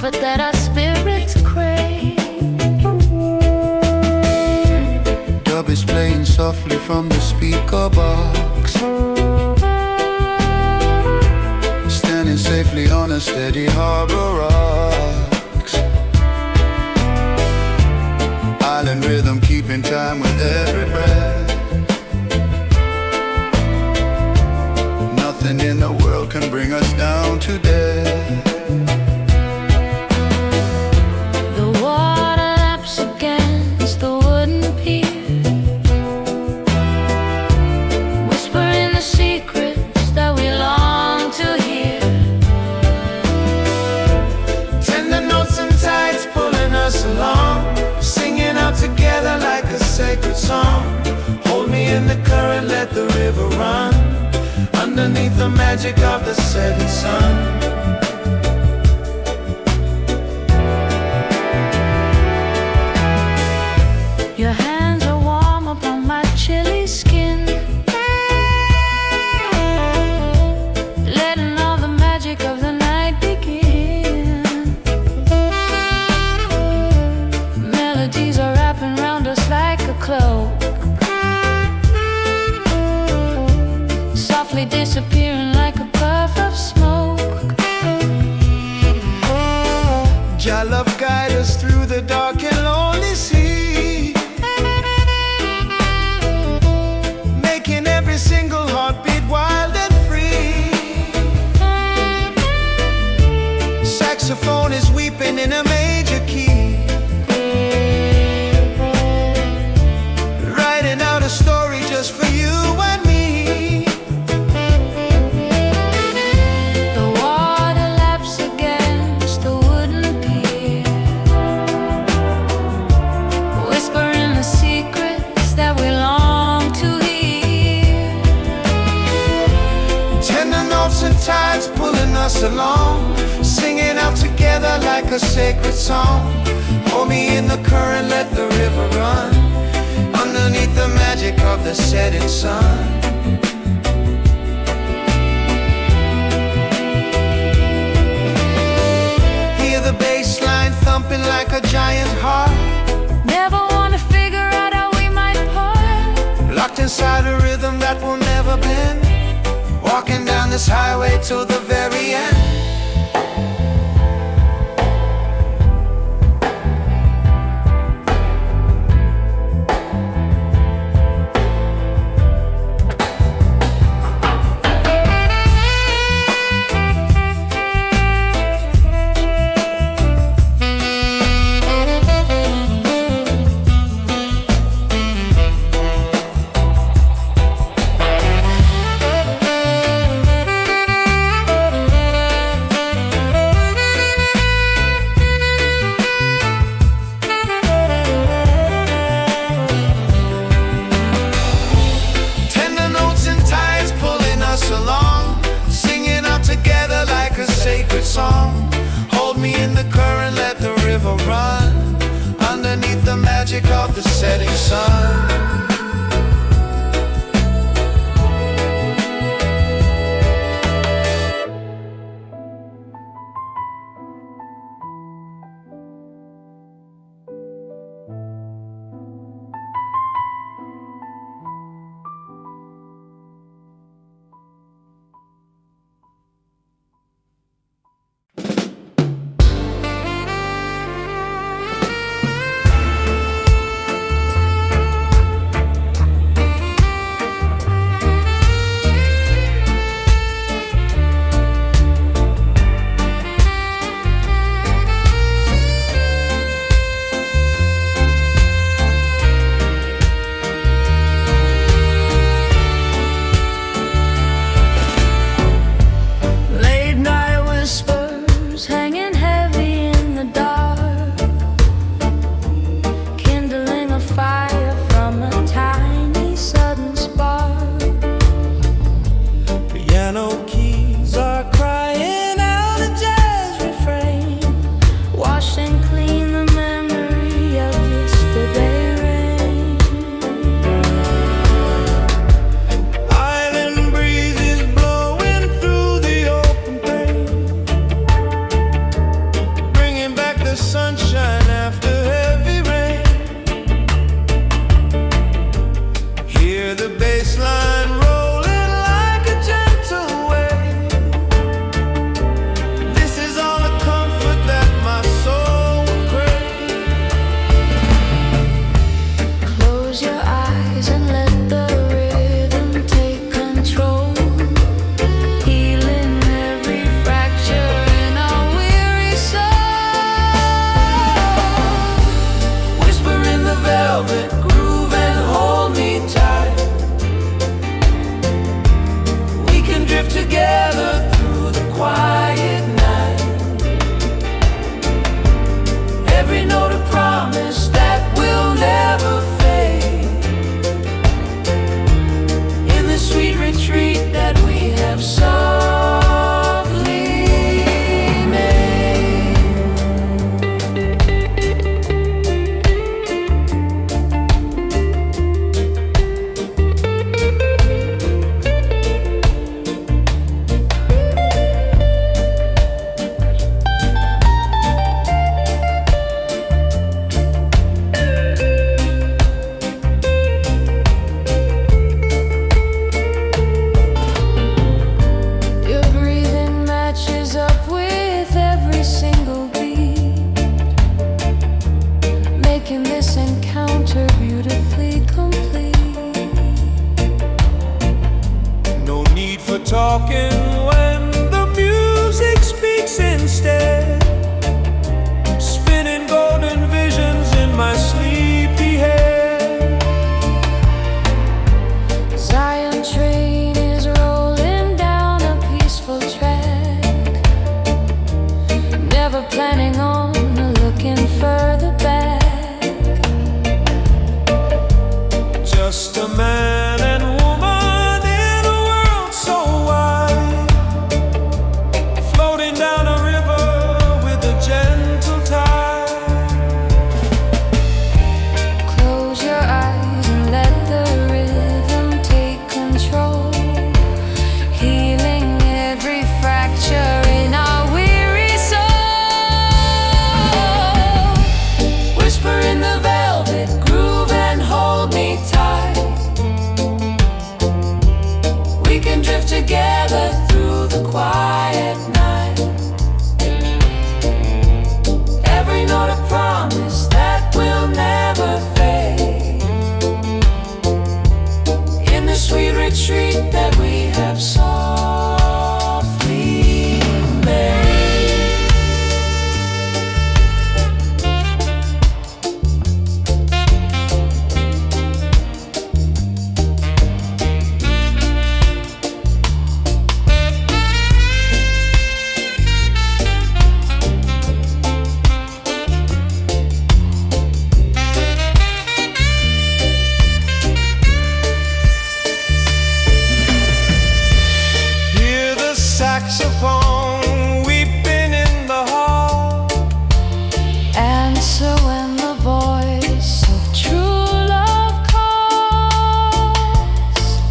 comfort that our spirits crave. Dub is playing softly from the speaker box, standing safely on a steady harbor rocks. Island rhythm keeping time with every breath. Nothing in the world can bring us down to death. The water laps against the wooden pier, whispering the secrets that we long to hear. Tender notes and tides pulling us along, singing out together like a sacred song. Hold me in the current, let the river run, underneath the magic of the setting sun. Your hands are warm upon my chilly skin, letting all the magic of the night begin. Melodies are wrapping round us like a cloak, softly disappearing like a puff of smoke. Jah love guide us through the dark and lonely sea, making every single heartbeat wild and free. Saxophone is weeping in a major key, writing out a story just for you and me. The water laps against the wooden pier, whispering the secrets that we long to hear. Tender notes and tides pulling us along, singing out together like a sacred song. Hold me in the current, let the river run, underneath the magic of the setting sun. Hear the bass line thumping like a giant heart, Never wanna figure out how we might part, locked inside a rhythm that will never bend, walking down this highway till the very end. Tender notes and tides pulling us along, singing out together like a sacred song. Hold me in the current, let the river run, underneath the magic of the setting sun. never planning on looking further back. Just a man and woman in a world so wide, floating down a river with a gentle tide. Close your eyes and let the rhythm take control, healing every fracture in our weary soul. Whisper in the velvet groove and hold me tight. We can drift together through the quiet night. Every note a promise that will never fade. In the sweet retreat that we have softly made. Hear the saxophone weeping in the hall. Answer when the voice of true love calls.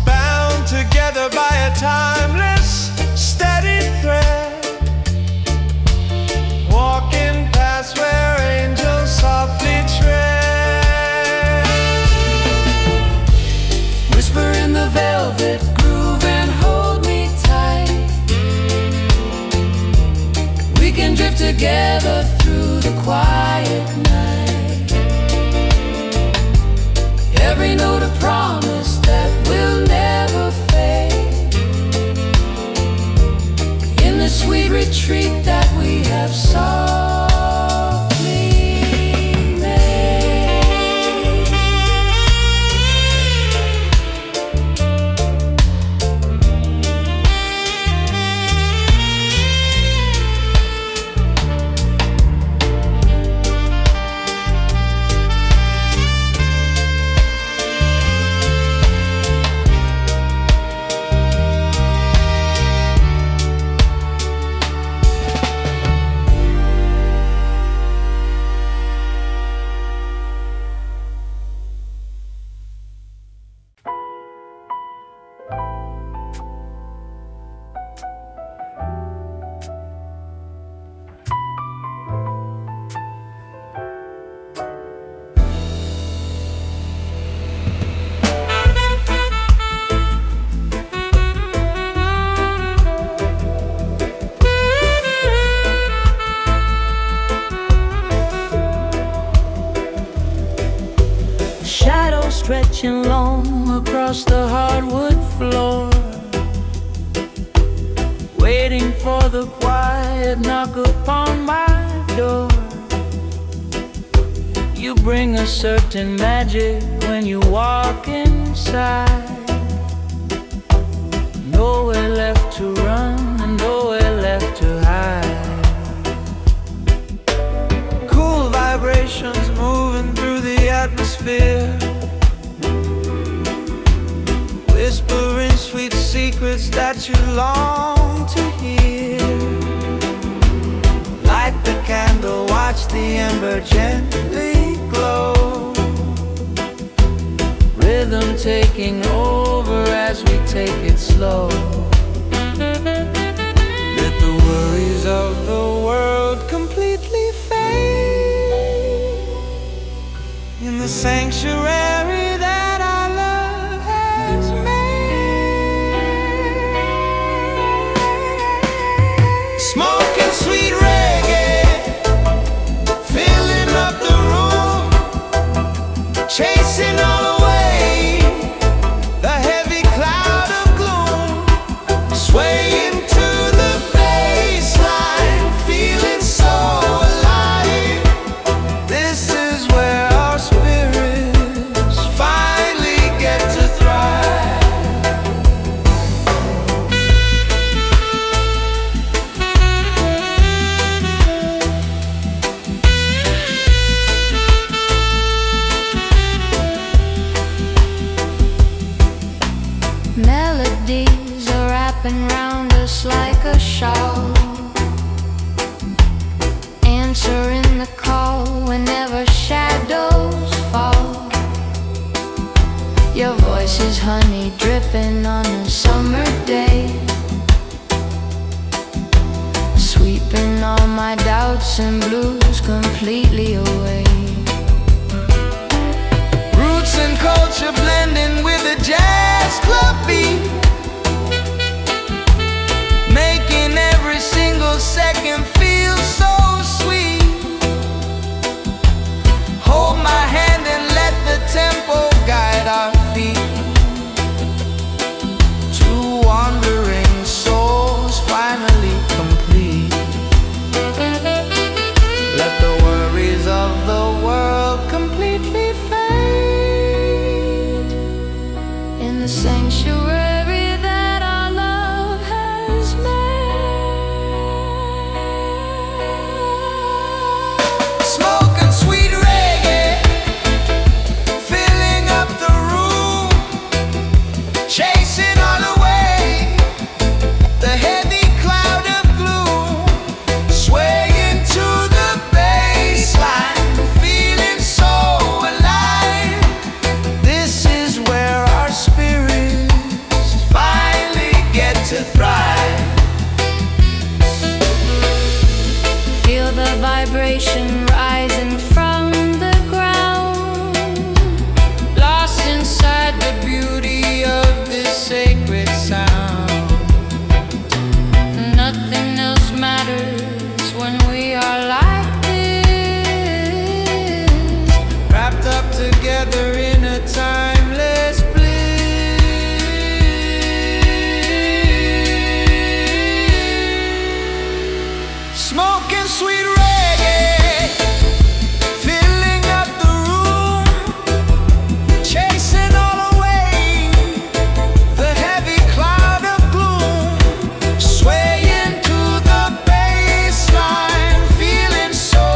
Bound together by a timeless, steady thread, walking past where angels softly tread. Whisper in the velvet groove and hold me tight. We can drift together through the quiet night. Every note a promise that will never fade. In the sweet retreat that we have softly made. Shadows stretching long across the hardwood floor, waiting for the quiet knock upon my door. You bring a certain magic when you walk inside. Nowhere left to run and nowhere left to hide. Cool vibrations moving through the atmosphere, whispering sweet secrets that you long to hear. Light the candle, watch the ember gently glow. Rhythm taking over as we take it slow. Let the worries of the world completely fade in the sanctuary that our love has made. Smoking sweet reggae, filling up the room, chasing all away the heavy cloud of gloom, swaying to the baseline, feeling so alive. This is where our spirits finally get to thrive. honey dripping on a summer day, sweeping all my doubts and blues completely away. Roots and culture blending with a jazz club beat, making every single second feel so sweet. Hold my hand and let the tempo guide our feet. Two wandering souls finally complete. Let the worries of the world completely fade In the sanctuary that our love has made. Smoking sweet reggae, filling up the room, chasing all away the heavy cloud of gloom, swaying to the bassline, feeling so alive. This is where our spirits finally get to thrive. Feel the vibration rising from the ground, Lost inside the beauty of this sacred sound. nothing else matters when we are like this. Wrapped up together in a timeless bliss. Smoking sweet reggae, filling up the room, chasing all away the heavy cloud of gloom, swaying to the bassline, feeling so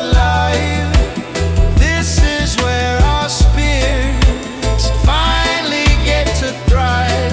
alive. This is where our spirits finally get to thrive.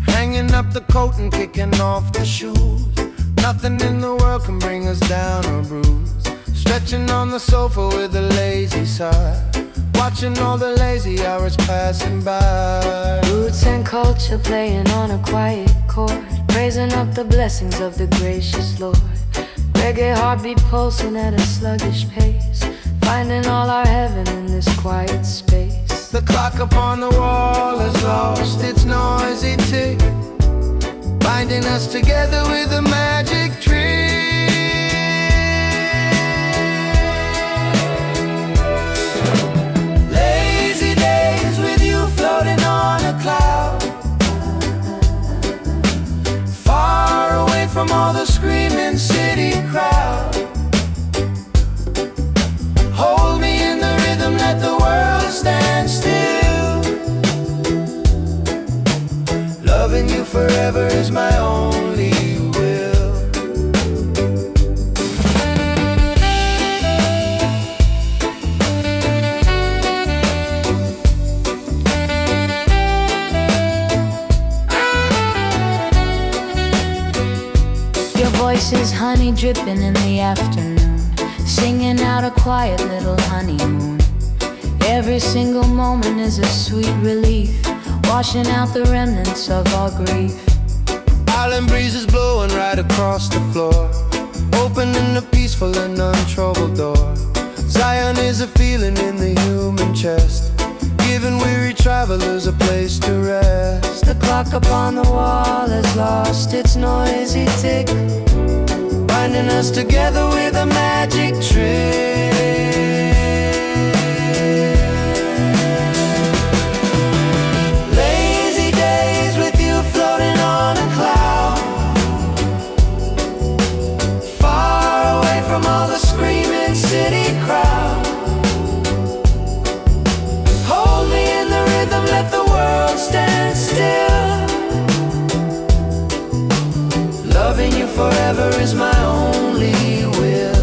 Hanging up the coat and kicking off the shoes. Nothing in the world can bring us down or bruise. Stretching on the sofa with a lazy sigh, watching all the lazy hours passing by. Roots and culture playing on a quiet chord, praising up the blessings of the gracious Lord. Reggae heartbeat pulsing at a sluggish pace, finding all our heaven in this quiet space. The clock upon the wall has lost its noisy tick, binding us together with a magic trick. Lazy days with you floating on a cloud, far away from all the screaming city crowd. Hold me in the rhythm, let the world stand still. Loving you forever is my only will. Your voice is honey dripping in the afternoon, singing out a quiet little honeymoon. Every single moment is a sweet relief, washing out the remnants of our grief. Island breezes blowing right across the floor, opening a peaceful and untroubled door. Zion is a feeling in the human chest, giving weary travelers a place to rest. The clock upon the wall has lost its noisy tick, binding us together with a magic trick. Lazy days with you floating on a cloud, far away from all the screaming city crowd. Hold me in the rhythm, let the world stand still. Loving you forever is my only will.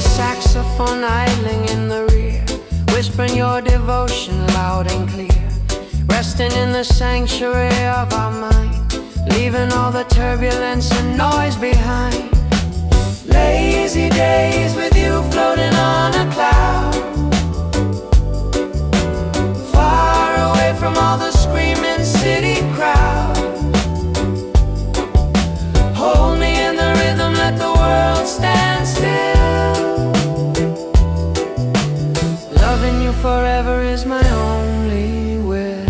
Saxophone idling in the rear, whispering your devotion loud and clear. Resting in the sanctuary of our mind, leaving all the turbulence and noise behind. Lazy days with you floating on a cloud, far away from all the screaming city crowd. Hold me in the rhythm, let the world stand still. Loving you forever is my only will.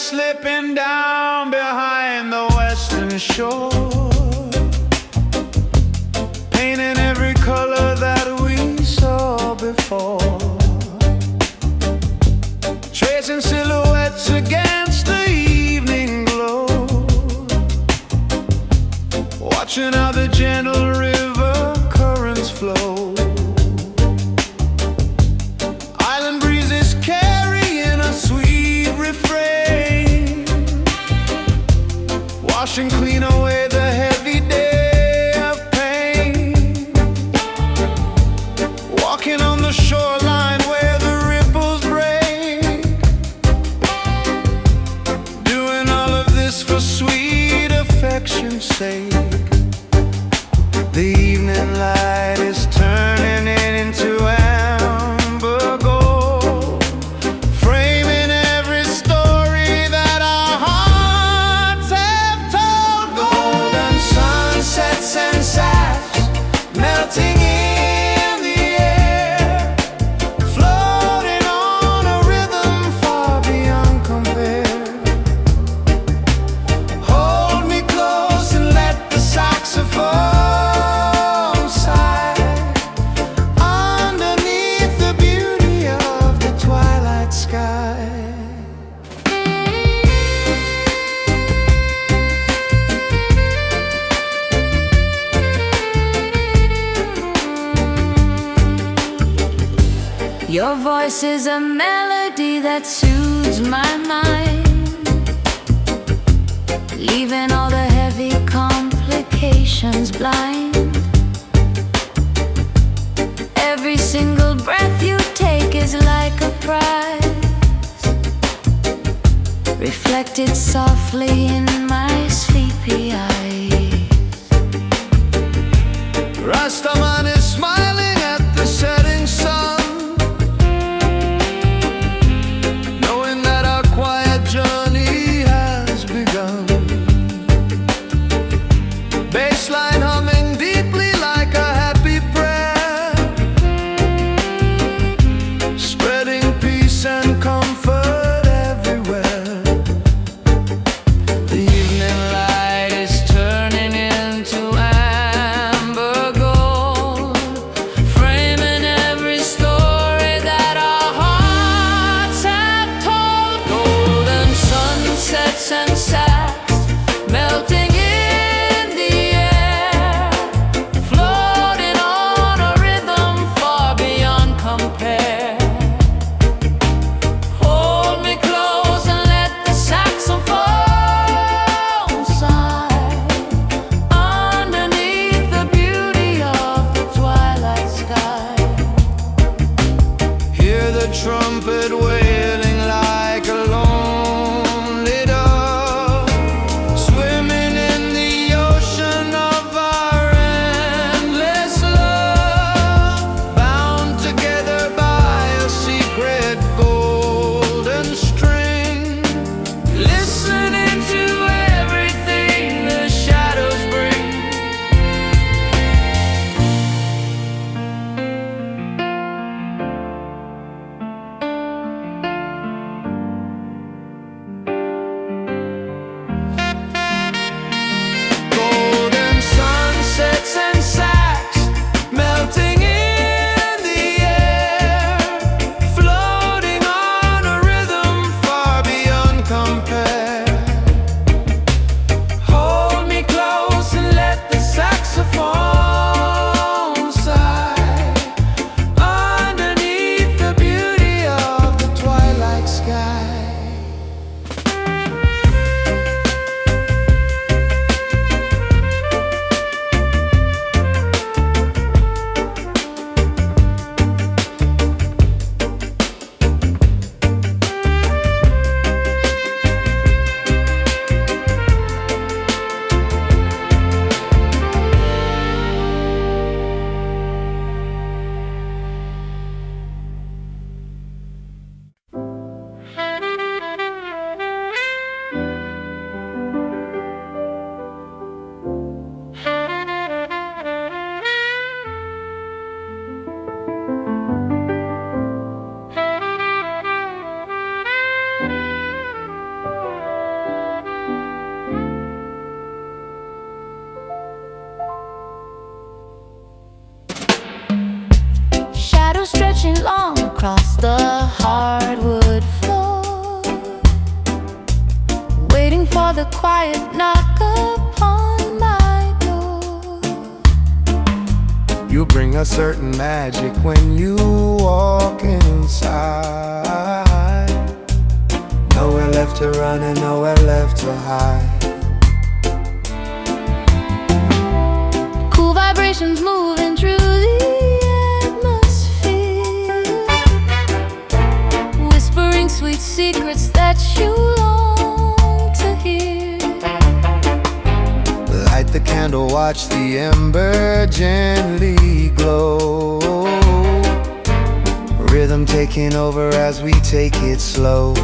Slipping down behind the western shore, painting every color that we saw before, tracing silhouettes against the evening glow, watching how the gentle river currents flow. Island breezes carrying a sweet refrain, washing clean away the heavy day of pain. Walking on the shoreline where the ripples break, doing all of this for sweet affection's sake. The evening light is turning it into amber gold, framing every story that our hearts have told. Golden sunsets and sash melting in the air, floating on a rhythm far beyond compare. Hold me close and let the saxophone Your voice is a melody that soothes my mind, leaving all the heavy complications blind. Every single breath you take is like a prize, reflected softly in my sleepy eyes. Rastaman is smiling at the setting sun, baseline humming deeply like a happy prayer, stretching long across the hardwood floor, waiting for the quiet knock upon my door. You bring a certain magic when you walk inside. Nowhere left to run and nowhere left to hide. Cool vibrations moving through the atmosphere, whispering sweet secrets that you long to hear. Light the candle, watch the ember gently glow. Rhythm taking over as we take it slow.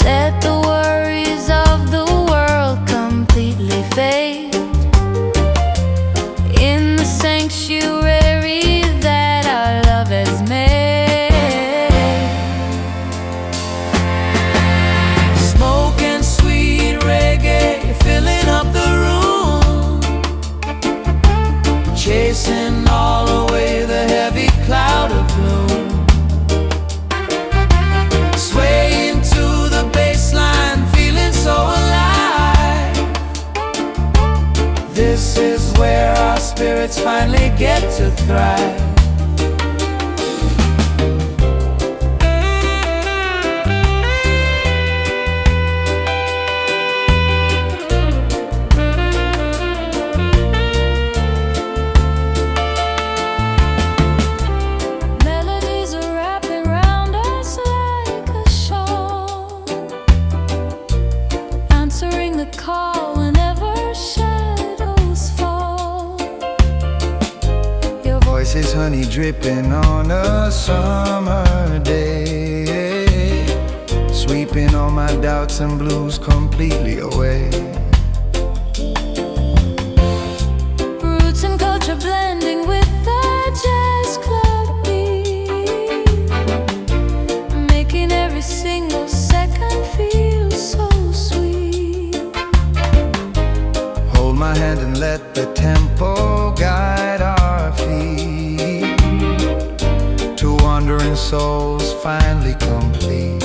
Let the worries of the world completely fade in the sanctuary that our love has made. Smoking sweet reggae, filling up the room, chasing all away the heavy cloud of gloom. Swaying to the bassline, feeling so alive. This is where our spirits finally get to thrive. Melodies are wrapping round us like a shawl, answering the call whenever shadows fall. Your Voice is honey dripping on a summer day, sweeping all my doubts and blues completely away. roots and culture blending with the jazz club beat, making every single second feel so sweet. Hold my hand and let the tempo guide our feet to wandering souls finally complete.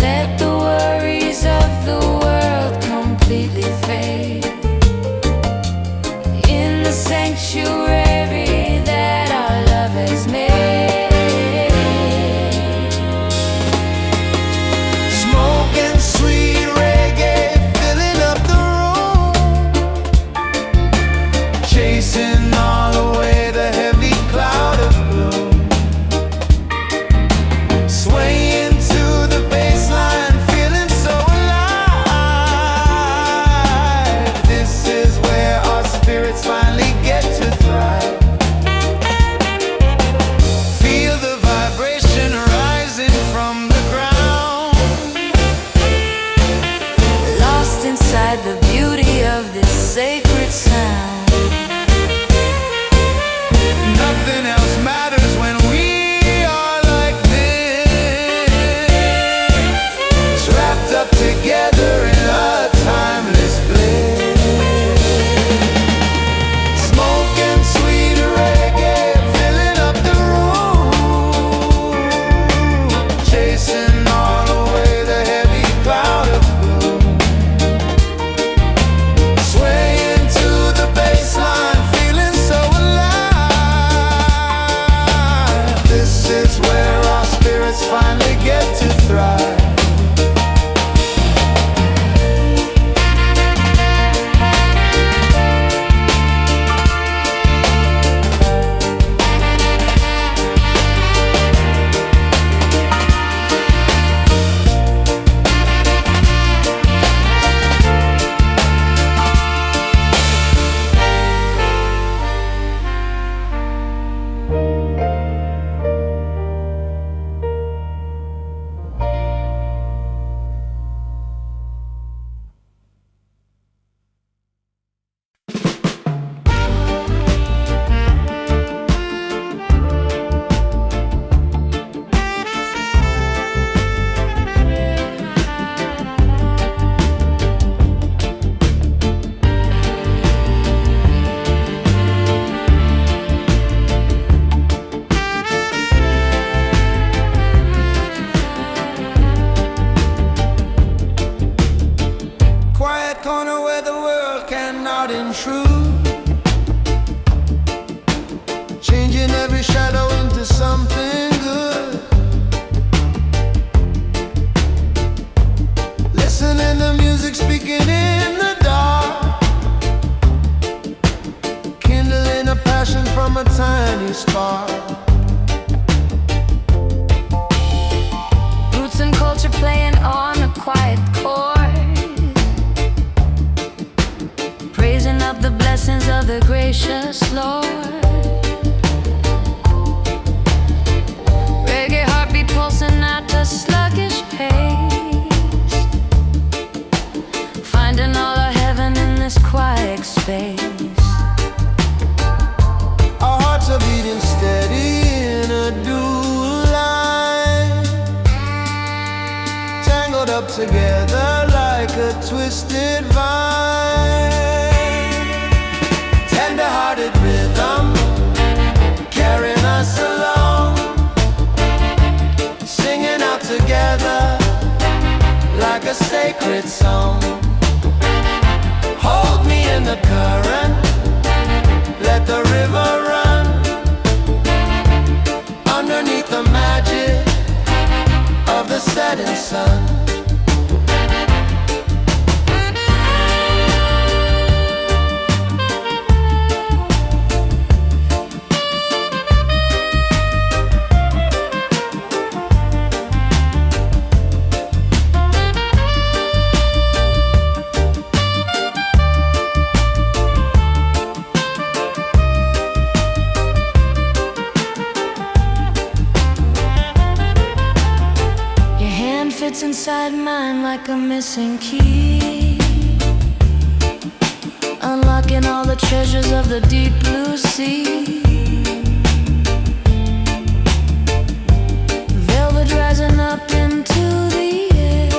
Let the worries of the world completely fade in the sanctuary that our love has made. Smoking sweet reggae, filling up the room, chasing all away the heavy cloud of gloom. Swaying to the bassline, feeling so alive. This is where our spirits finally get to thrive. come true, changing every shadow into something good. Listening to music, speaking in the dark, kindling a passion from a tiny spark. Roots and culture playing on a quiet chord, praising up the blessings of the gracious Lord. Reggae heartbeat pulsing at a sluggish pace, finding all our heaven in this quiet space. Our hearts are beating steady in a dual line, tangled up together like a twisted vine. Tender-hearted rhythm carrying us along, singing out together like a sacred song. Hold me in the current, let the river run, underneath the magic of the setting sun. Fits inside mine like a missing key, unlocking all the treasures of the deep blue sea. Velvet rising up into the air,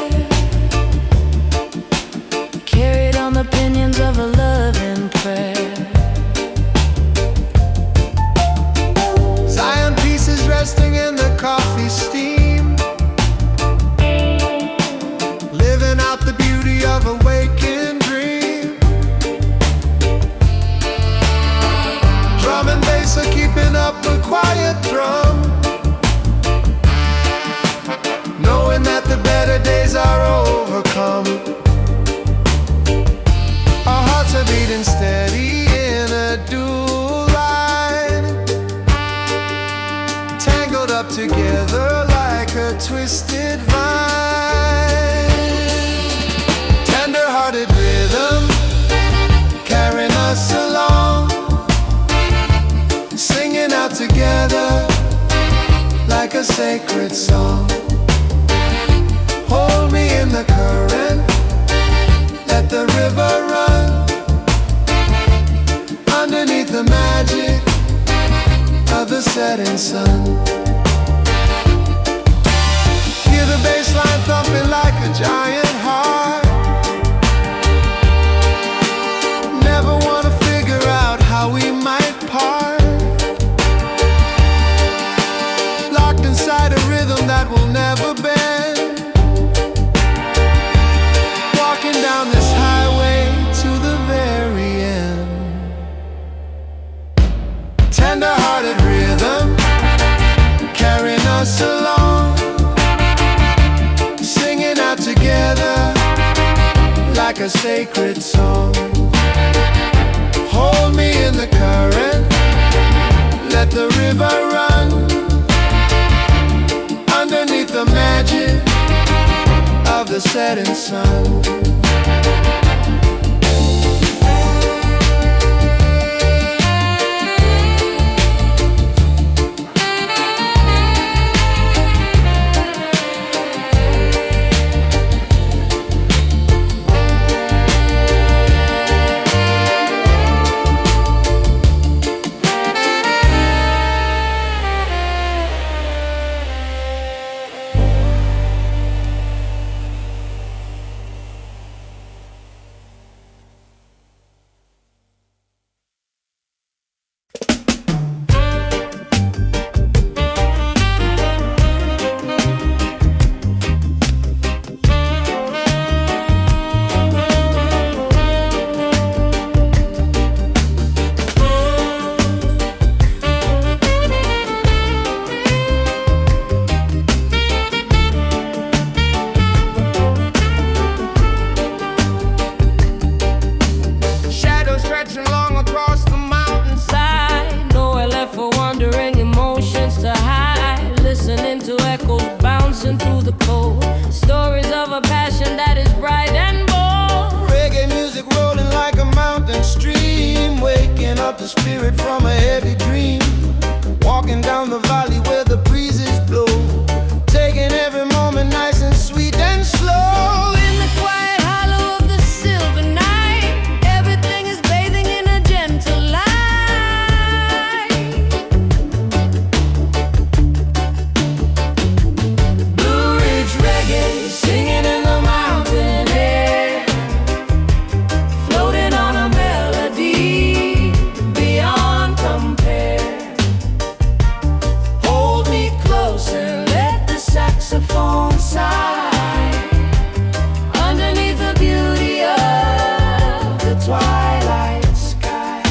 carried on the pinions of a loving prayer. Zion pieces resting in the coffee steam, the beauty of a waking dream. Drum and bass are keeping up a quiet drum, knowing that the better days are overcome. Our hearts are beating steady in a dual line, tangled up together like a twisted vine. Tender-hearted rhythm carrying us along, singing out together like a sacred song. Hold me in the current, let the river run, underneath the magic of the setting sun. Hear the bass line thumping like a giant heart. Never want to figure out how we might part, locked inside a rhythm that will never bend, walking down this highway to the very end. Tender-hearted rhythm carrying us along, singing out together like a sacred song. Hold me in the current, let the river run, underneath the magic of the setting sun. the cold. Stories of a passion that is bright and bold. Reggae music rolling like a mountain stream, waking up the spirit from a heavy dream. Walking down the valley where the breezes blow, taking every moment nice and sweet and slow. In the quiet hollow of the silver night, everything is bathing in a gentle light. Blue Ridge Reggae, singing in the mountain air, floating on a melody beyond compare. Hold me close and let the saxophone sigh underneath the beauty of the twilight sky.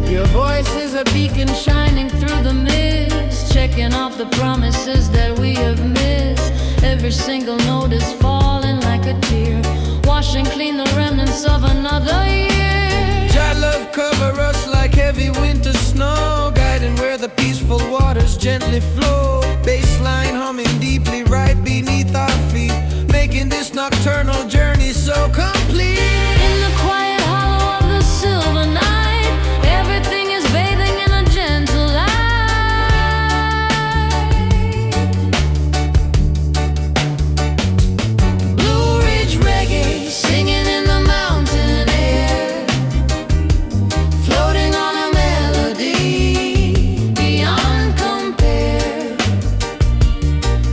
Your voice is a beacon shining through the mist, checking off the promises that we have missed. Every single note is falling like a tear, washing clean the remnants of another year. Jah love cover us like heavy winter snow, guiding where the peaceful waters gently flow. Bassline humming deeply right beneath our feet, making this nocturnal journey so complete. In the quiet hollow of the silver night, everything is bathing in a gentle light. Blue Ridge Reggae, singing in the mountain air, floating on a melody beyond compare.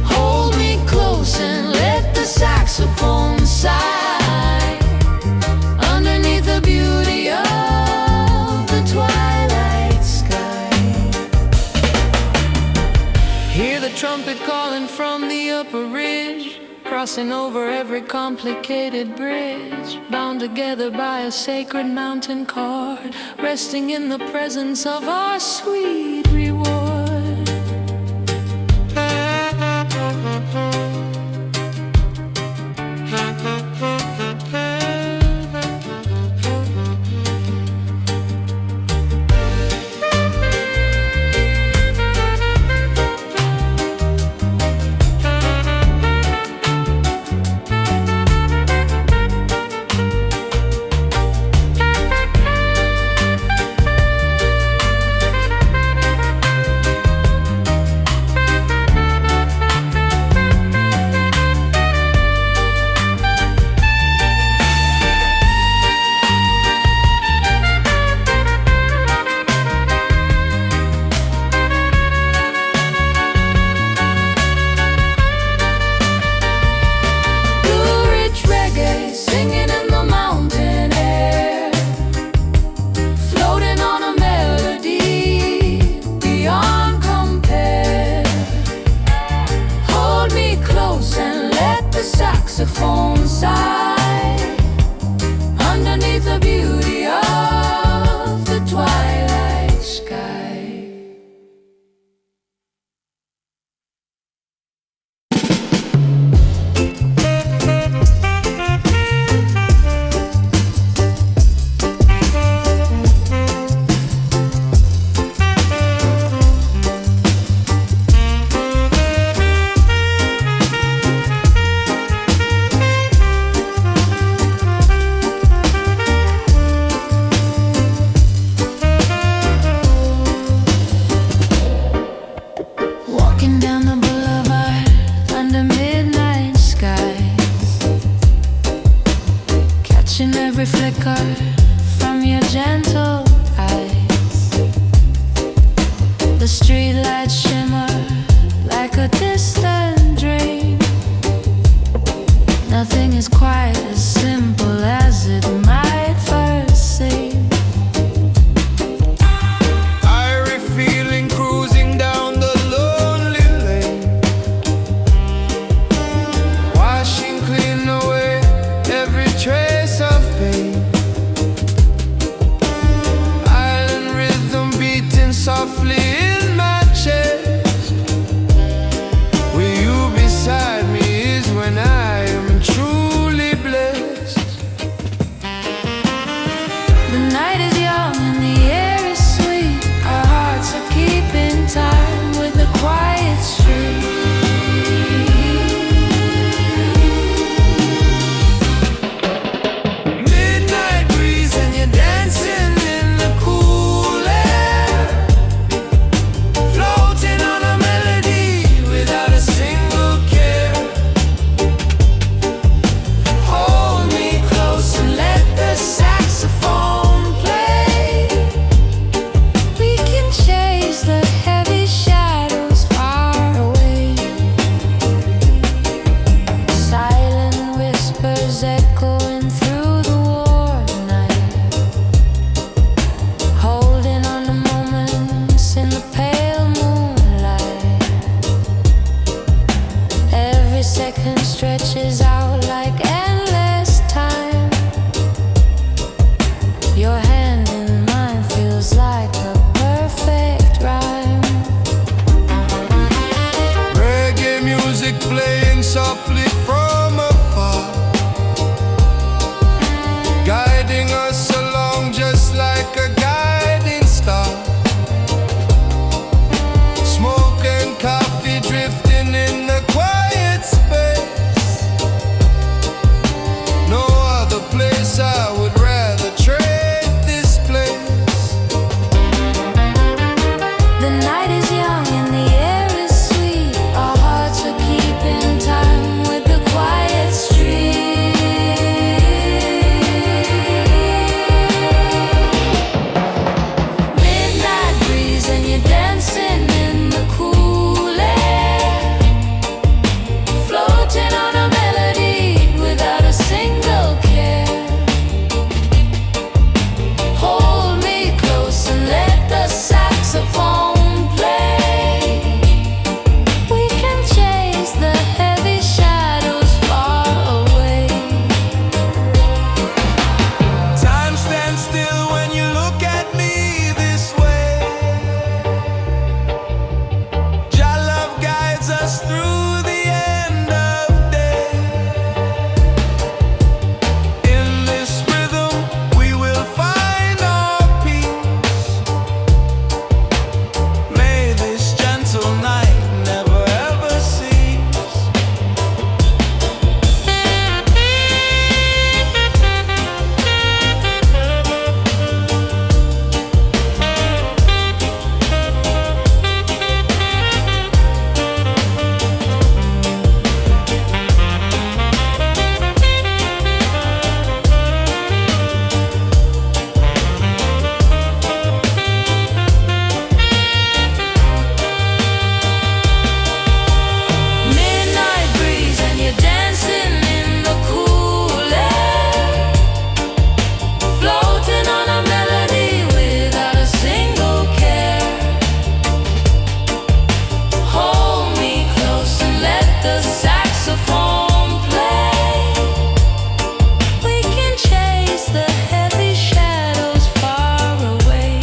Hold me close and let the saxophone sigh underneath the beauty of the twilight sky. Hear the trumpet calling from the upper ridge, crossing over every complicated bridge, bound together by a sacred mountain cord, resting in the presence of our sweet reward. Saxophone sigh underneath the beauty of the twilight sky. Every flicker from your gentle eyes, the streetlights shimmer like a distant dream. Nothing is quite as simple as it might first seem. Irie feeling cruising down the lonely lane, washing clean away second stretches out like endless time. Your hand in mine feels like a perfect rhyme. Reggae music playing softly from afar, guiding us along just like a guiding star. Smoke and coffee drifting in the quiet space. No other place I would rather trade this place. The night is young and the air is sweet. Our hearts are keeping time with the quiet street. Midnight breeze and you're dancing in the cool air, floating on a melody without a single care. Hold me close and let the saxophone play. We can chase the heavy shadows far away. Time stands still when you look at me this way. Your love guides us through the end of day. In this rhythm we will find our peace. May this gentle night never ever cease. Midnight breeze and you're dancing in the cool air, floating on a melody without a single care. Hold me close and let the saxophone play. We can chase the heavy shadows far away.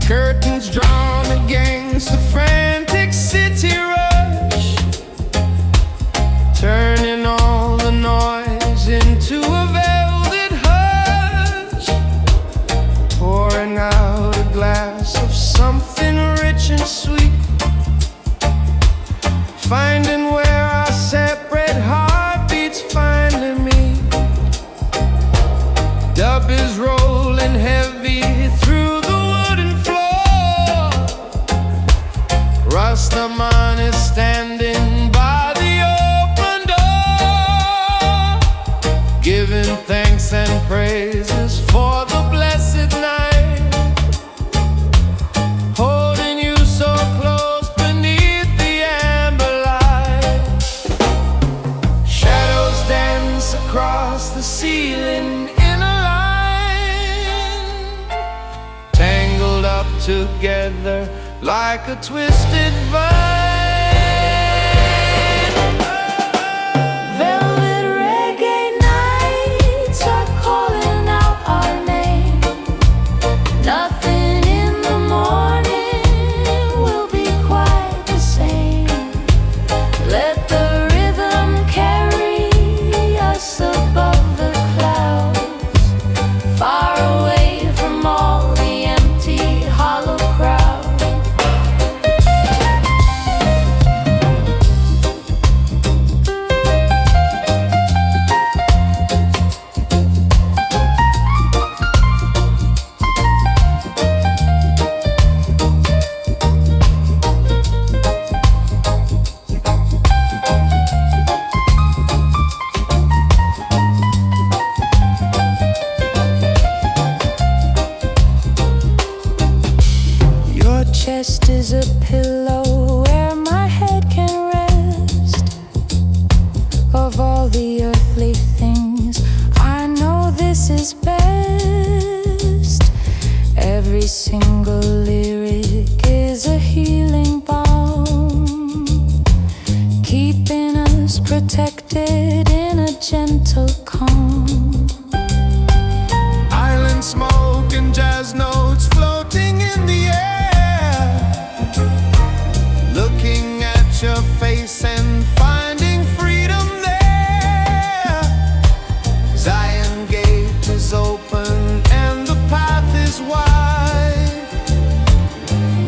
Curtains drawn against the frantic city rush, turning all the noise into a velvet hush. Pouring out a glass of something rich and sweet, finding where our separate heartbeats finally meet. Dub is rolling heavy through the wooden floor. Rastaman is standing by the open door, giving thanks and praises for the blessed night. Holding you so close beneath the amber light. Shadows dance across the ceiling in a line, tangled up together like a twisted vine. Velvet reggae nights are calling out our name. Nothing in the morning will be quite the same. Let the rhythm carry us above the clouds, far away from all the empty, hollow crowd. voice is best. Every single lyric is a healing balm, keeping us protected in a gentle calm. Island smoke and jazz notes floating in the air, looking at your face and finding freedom there. Zion gate is open and the path is wide,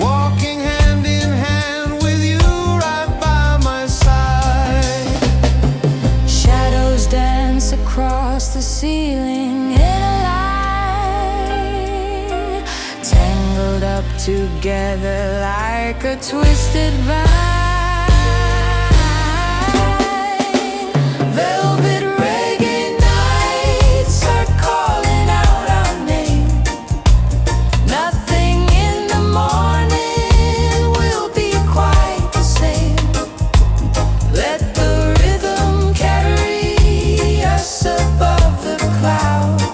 walking hand in hand with you right by my side. Shadows dance across the ceiling in a line, tangled up together like a twisted vine. Velvet reggae nights are calling out our name. Nothing in the morning will be quite the same. Let the rhythm carry us above the clouds,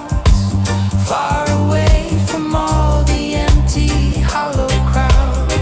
far away from all the empty, hollow crowds.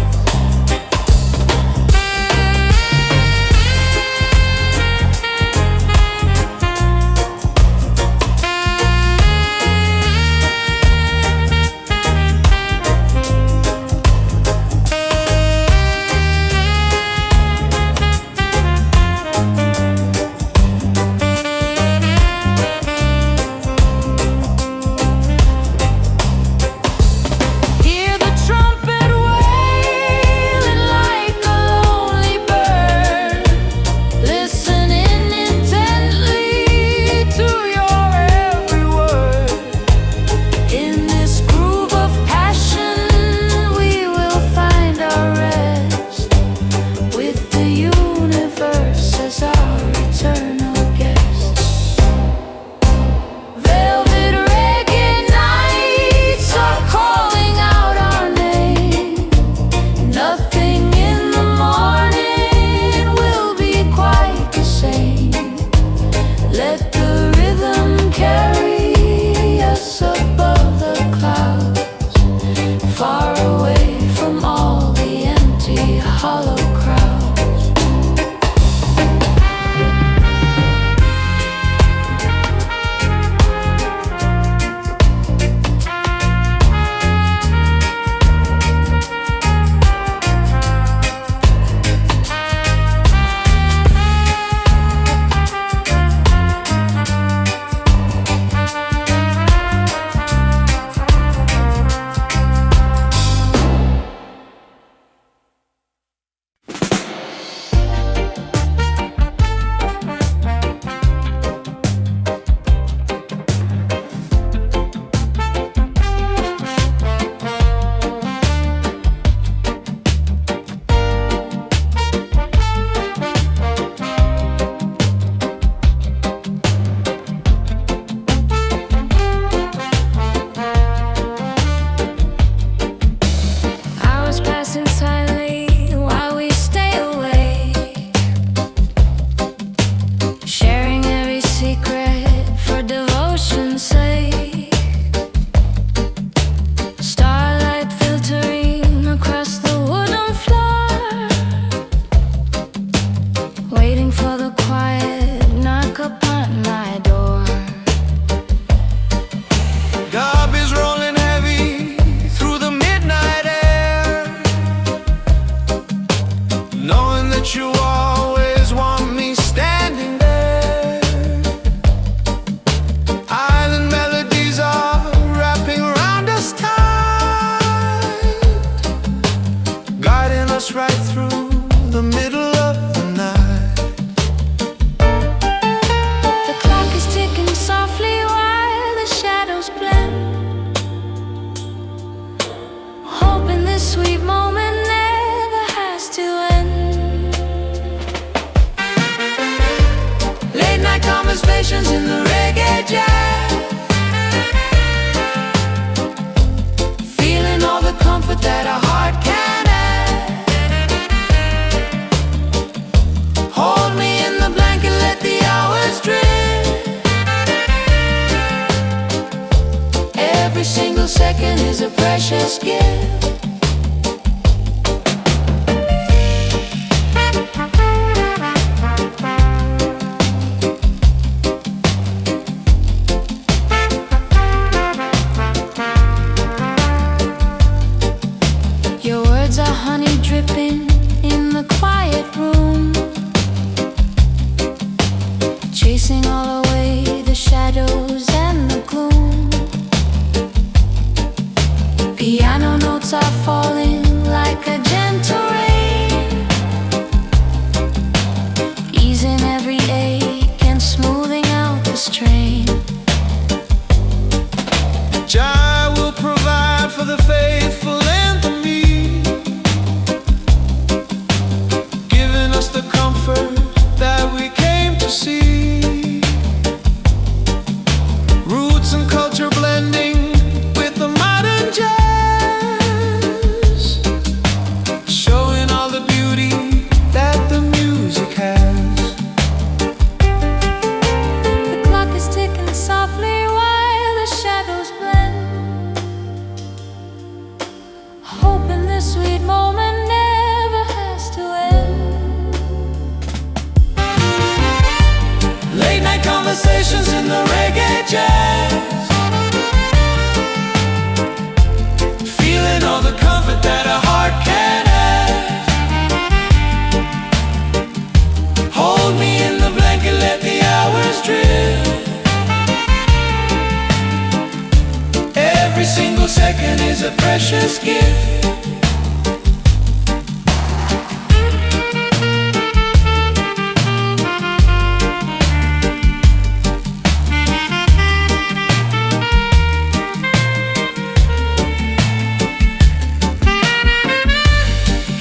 Every single second is a precious gift. Your words are honey dripping in the quiet room, chasing all away the shadows and the gloom. Piano notes are falling like a gentle rain, easing every ache and smoothing out the strain. Jah will provide for the faithful and the meek, giving us the comfort that we came to see. Roots and culture blending with the modern jazz, showing all the beauty that the music has. The clock is ticking softly while the shadows blend, hoping this sweet moment never has to end. Late night conversations in the reggae jazz, feeling all the comfort that a heart can have. Hold me in the blanket, let the hours drift. Every single second is a precious gift.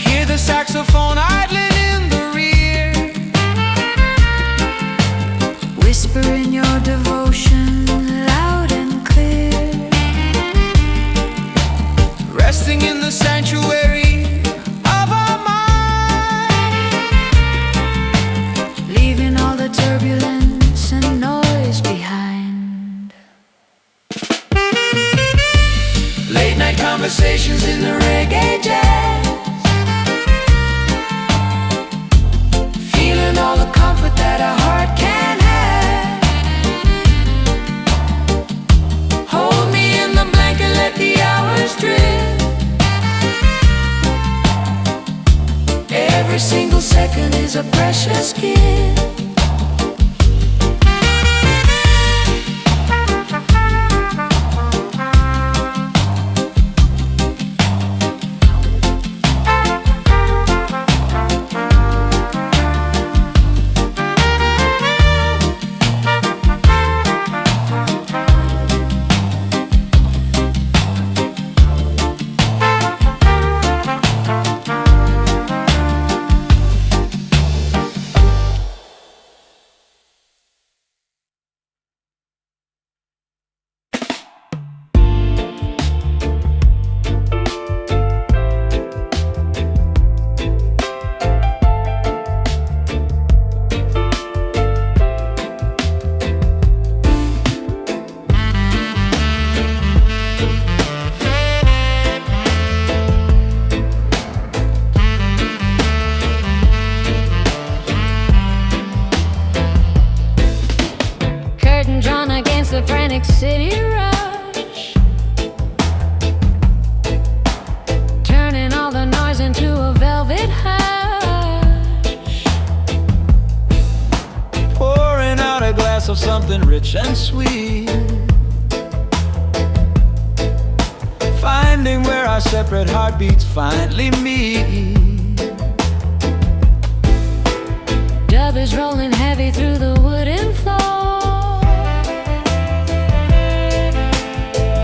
Hear the saxophone idling in the rear, Whisper in your devotion loud and clear, resting in the sanctuary of our mind, leaving all the turbulence and noise behind. late night conversations in the reggae jazz, Feeling all the comfort that a heart can have. hold me in the blanket, let the hours drift. Every single second is a precious gift. Curtain drawn against the frantic city rush, turning all the noise into a velvet hush. Pouring out a glass of something rich and sweet, finding where our separate heartbeats finally meet. Dub is rolling heavy through the wooden floor,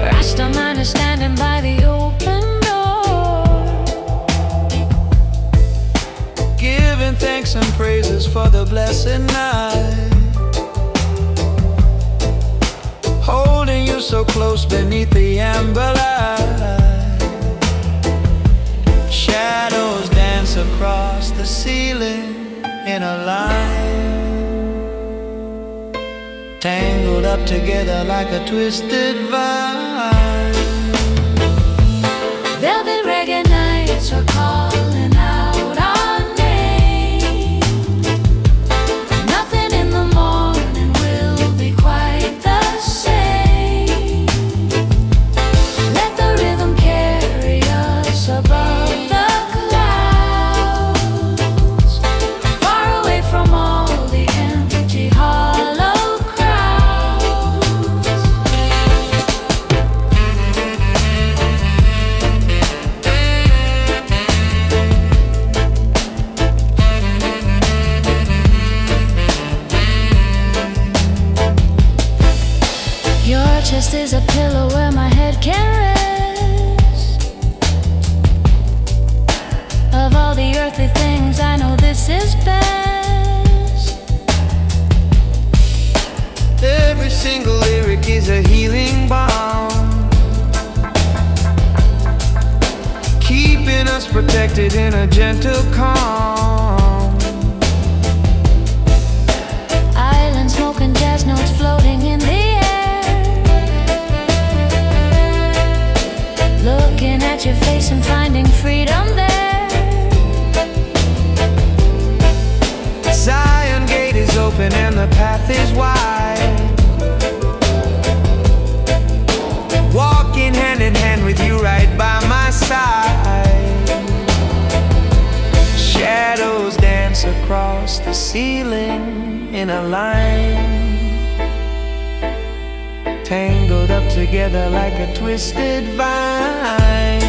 Rastaman is standing by the open door, Giving thanks and praises for the blessed night, holding you so close beneath the amber light. Shadows dance across the ceiling in a line, tangled up together like a twisted vine. that can rest. Of all the earthly things, I know this is best. Every single lyric is a healing balm, keeping us protected in a gentle calm. Island smoke and jazz notes floating in the air, looking at your face and finding freedom there. Zion gate is open and the path is wide, walking hand in hand with you right by my side. Shadows dance across the ceiling in a line, tangled up together like a twisted vine.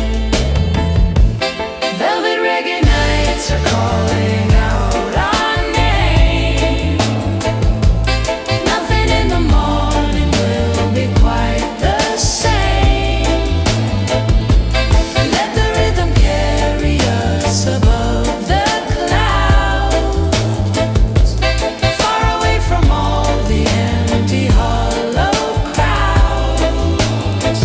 Velvet reggae nights are calling out our name. Nothing in the morning will be quite the same. Let the rhythm carry us above the clouds, far away from all the empty hollow crowds.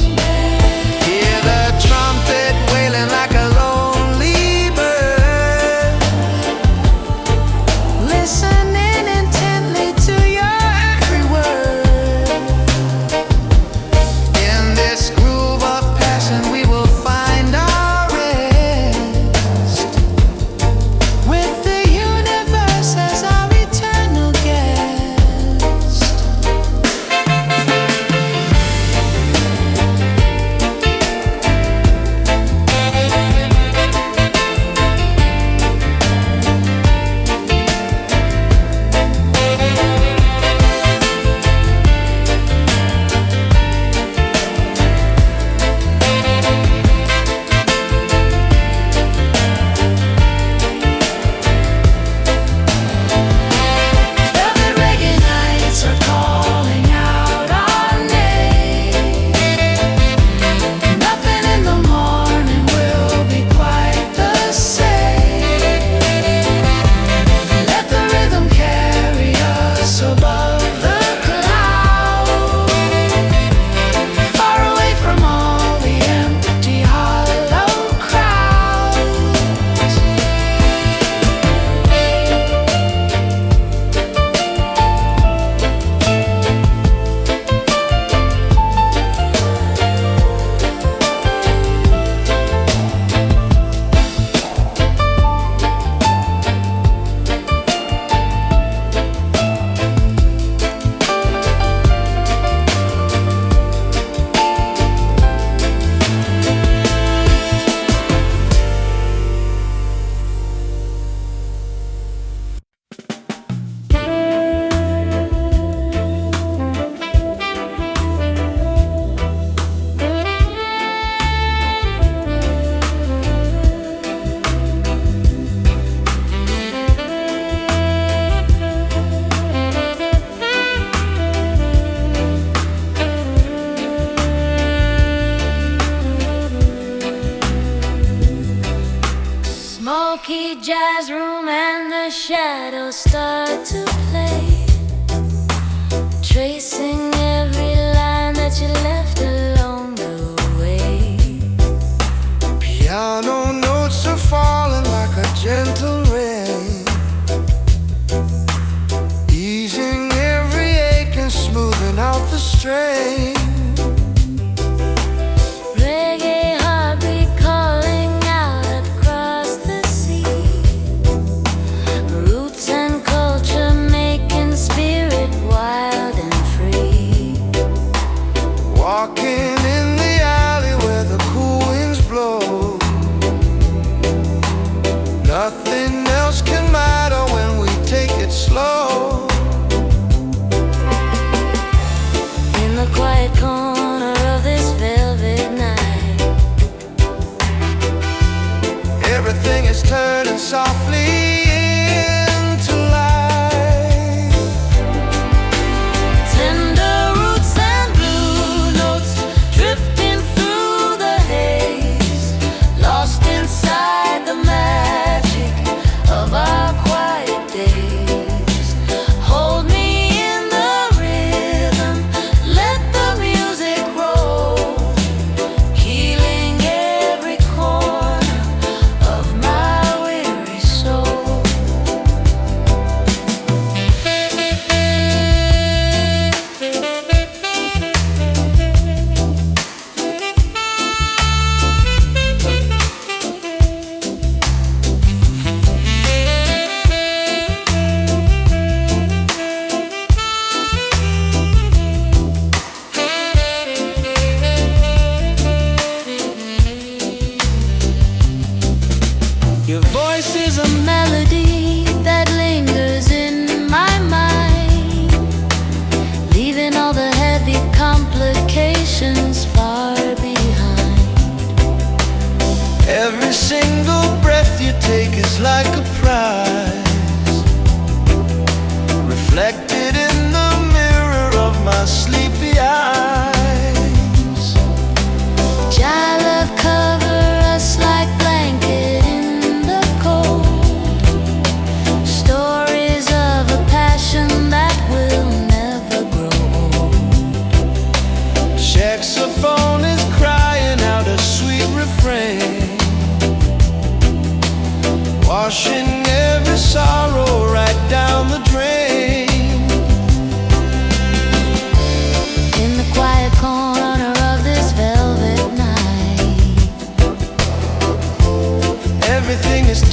Hear the trumpet wailing like a lonely bird, listening intently to your every word. In this groove of passion we will find our rest, with the universe as our eternal guest. Velvet reggae nights are calling out our name. Nothing in the morning will be quite the same. Let the rhythm carry us above the clouds, far away from all the empty hollow crowds. Smoky jazz room and the shadows start to play, tracing every line that you left along the way. Piano notes are falling like a gentle rain, easing every ache and smoothing out the strain. Reggae heartbeat calling out across the sea, roots and culture making spirit wild and free.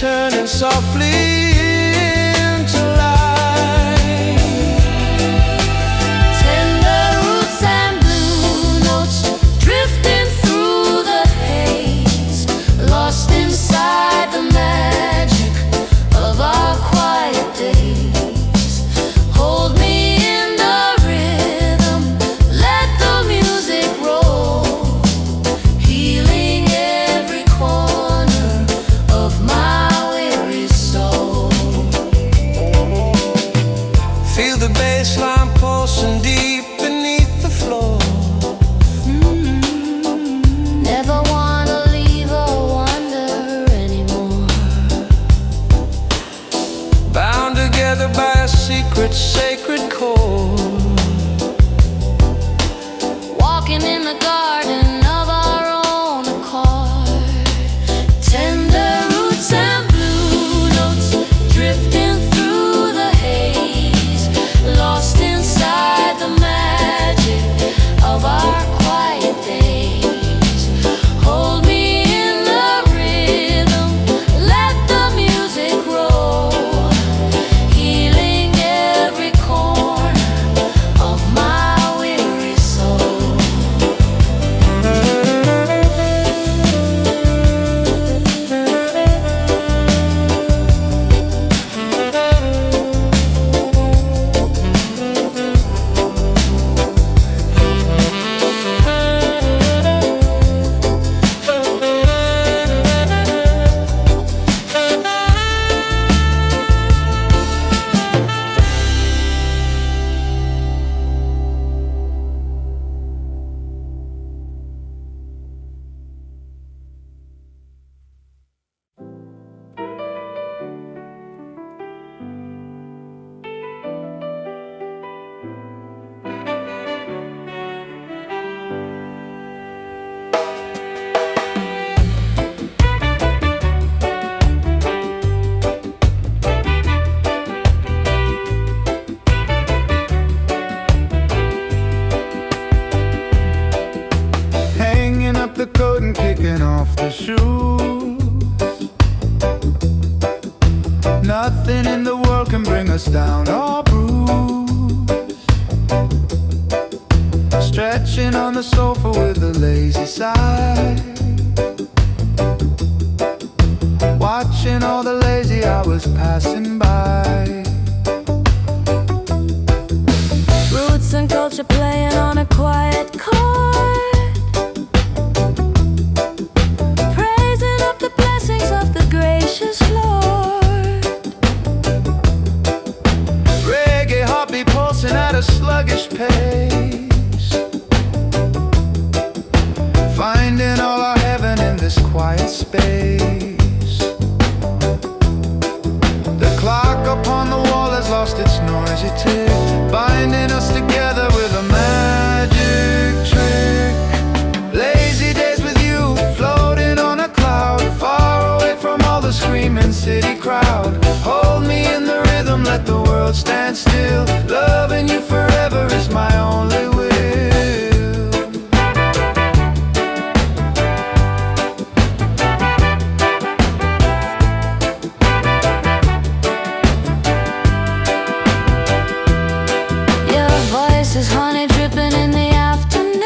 turning softly into light. Tender roots and blue notes drifting through the haze, lost inside the magic of our quiet days. Hold me in the rhythm, let the music roll, healing every corner of my weary soul. Feel the bass line pulsing deep beneath the floor. Never wanna leave or wonder anymore. Bound together by a secret, sacred core. Walking in the garden of our own accord. Tender roots and blue notes drifting through the haze, lost inside the magic of our quiet days. Hold me in the rhythm, let the music roll, healing every corner of my weary soul. Hanging up the coat and kicking off the shoes. Nothing in the world can bring us down or bruise. Stretching on the sofa with a lazy sigh, watching all the lazy hours passing by. Roots and culture playing on a quiet chord, praising up the blessings of the gracious Lord. Reggae heartbeat pulsing at a sluggish pace, finding all our heaven in this quiet space. The clock upon the wall has lost its noisy tick, binding us together with a magic trick. Lazy days with you, floating on a cloud, far away from all the screaming city crowd. Hold me in the rhythm, let the world stand still. Loving you forever is my only will. Your voice is honey dripping in the afternoon,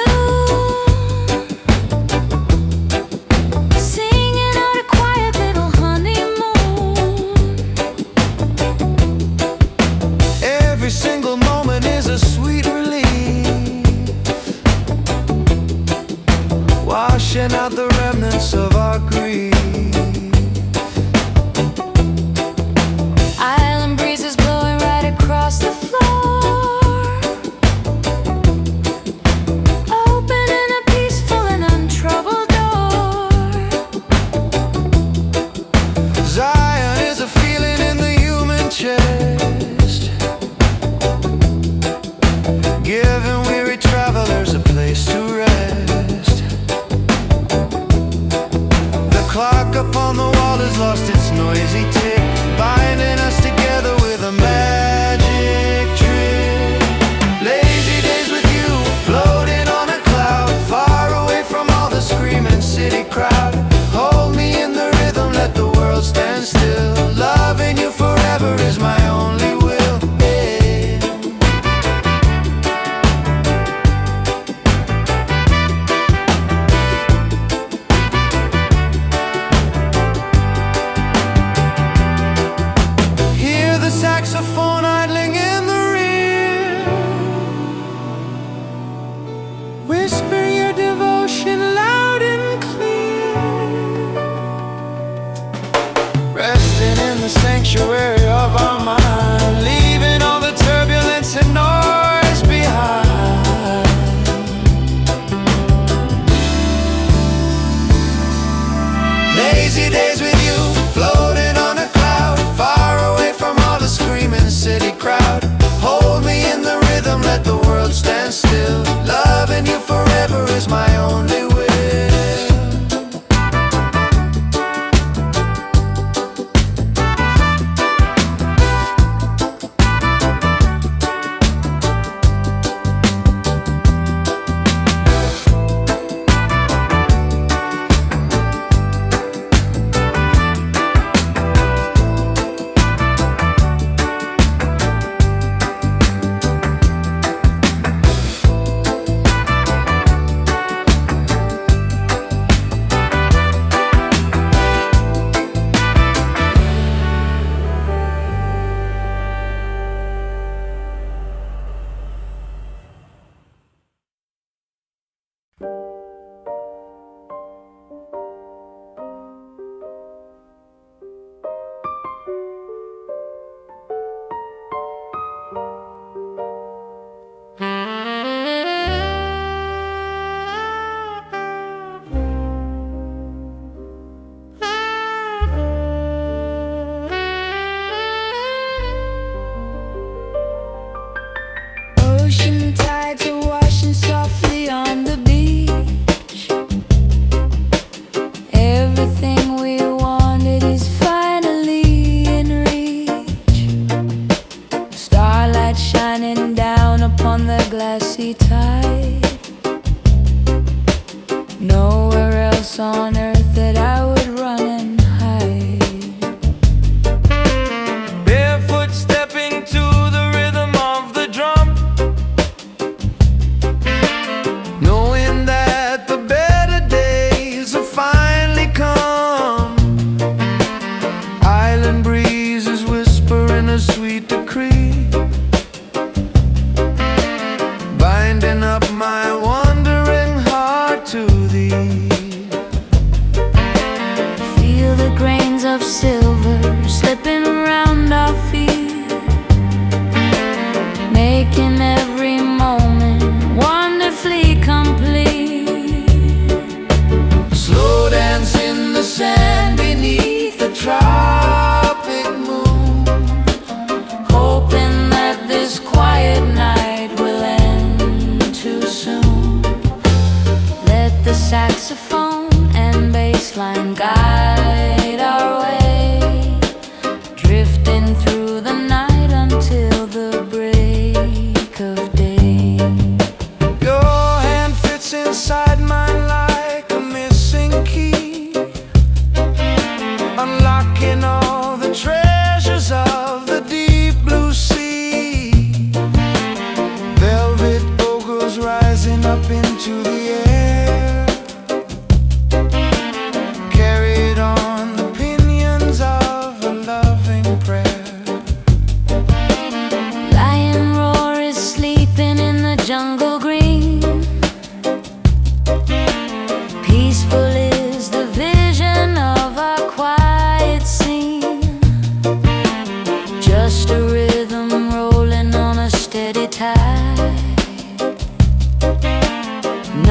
singing out a quiet little honeymoon. Every single moment is a sweet relief, washing out the remnants of our grief. Island breezes blowing right across the floor, opening a peaceful and untroubled door. Zion is a feeling in the human chest, giving weary travelers a place to rest. The clock upon the wall has lost its noisy tick, binding us together with a magic trick. Lazy days with you, floating on a cloud, far away from all the screaming city crowd. Hold me in the rhythm, let the world stand still. Lazy days with you, floating on a cloud, far away from all the screaming city crowd. Hold me in the rhythm, let the world stand still. Loving you forever is my only will. Ocean tides are washing softly on the beach. Everything we wanted is finally in reach. Starlight shining down upon the glassy tide. Nowhere else on earth that I would run and hide. Barefoot stepping to the rhythm of the drum, knowing that the better days have finally come. Island breezes whispering a sweet decree, binding up my wandering heart to thee. Feel the grains of silver slipping around our feet, making every moment wonderfully complete. Slow dance in the sand beneath the tropic moon, Hoping that this quiet night will end too soon. Let the saxophone and bass line guide our way, drifting through the night until the break of day. Your hand fits inside mine like a missing key, unlocking all the treasures of the deep blue sea. Velvet vocals rising up into the air, carried on the pinions of a loving prayer. Lion roar is sleeping in the jungle green. Peaceful is the vision of a quiet scene. Just a rhythm rolling on a steady tide.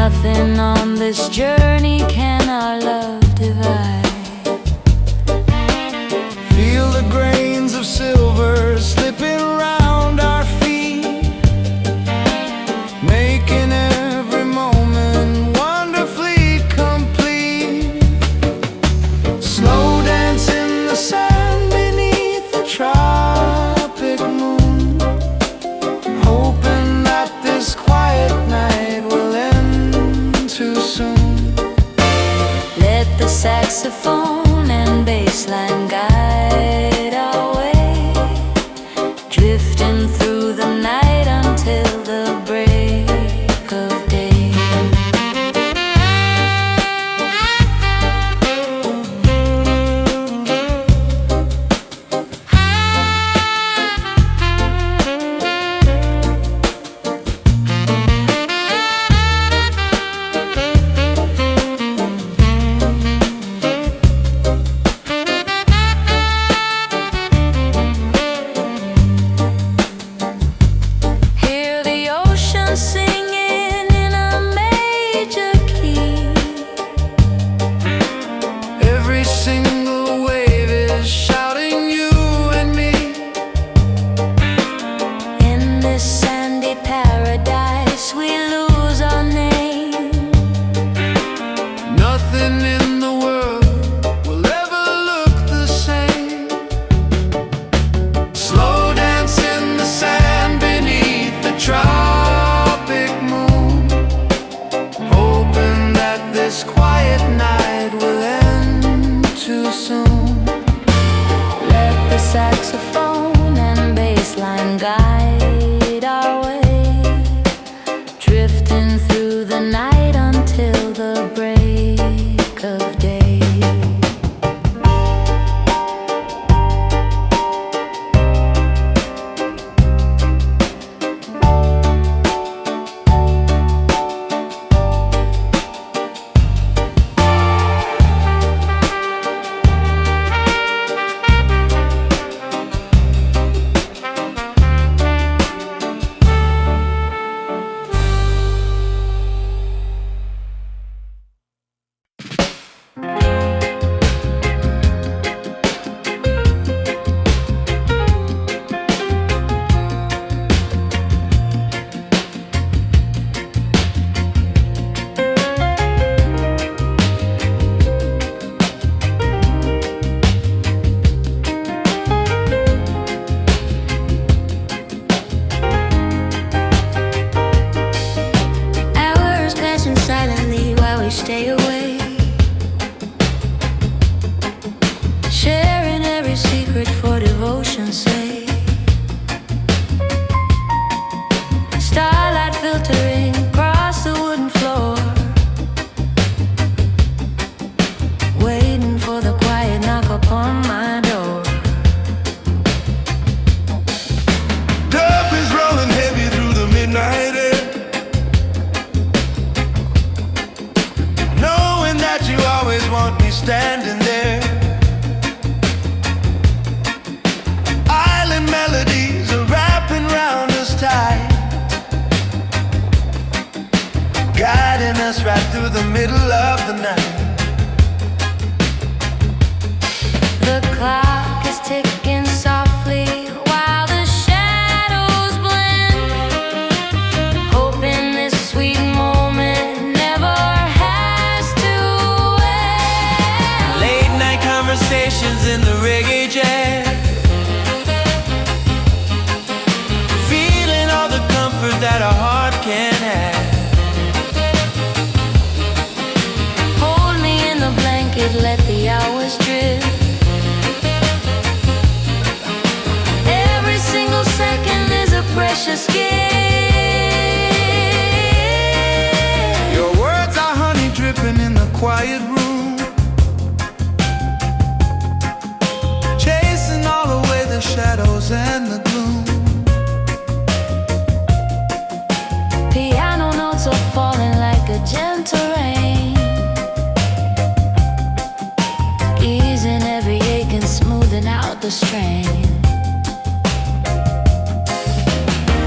Nothing on this journey can our love divide. Feel the grains of silver slipping round our feet, making every moment wonderfully complete. Slow dance in the sand beneath the tropic moon, hoping that this quiet night will end too soon. Let the saxophone and bass line guide our way, drifting through the night until the break of day. stay away, sharing every secret for devotion's sake. Starlight filtering across the wooden floor, waiting for the quiet knock upon my door. Dub is rolling heavy through the midnight air, knowing that you always want me standing there. Island melodies are wrapping round us tight, guiding us right through the middle of the night. The clock is ticking softly while the shadows blend, hoping this sweet moment never has to end. Late night conversations in the reggae jazz, feeling all the comfort that a heart can have. Hold me in the blanket, let the hours drift. Every single second is a precious gift. Your words are honey dripping in the quiet room, chasing all away the shadows and the gloom. Piano notes are falling like a gentle rain, easing every ache and smoothing out the strain.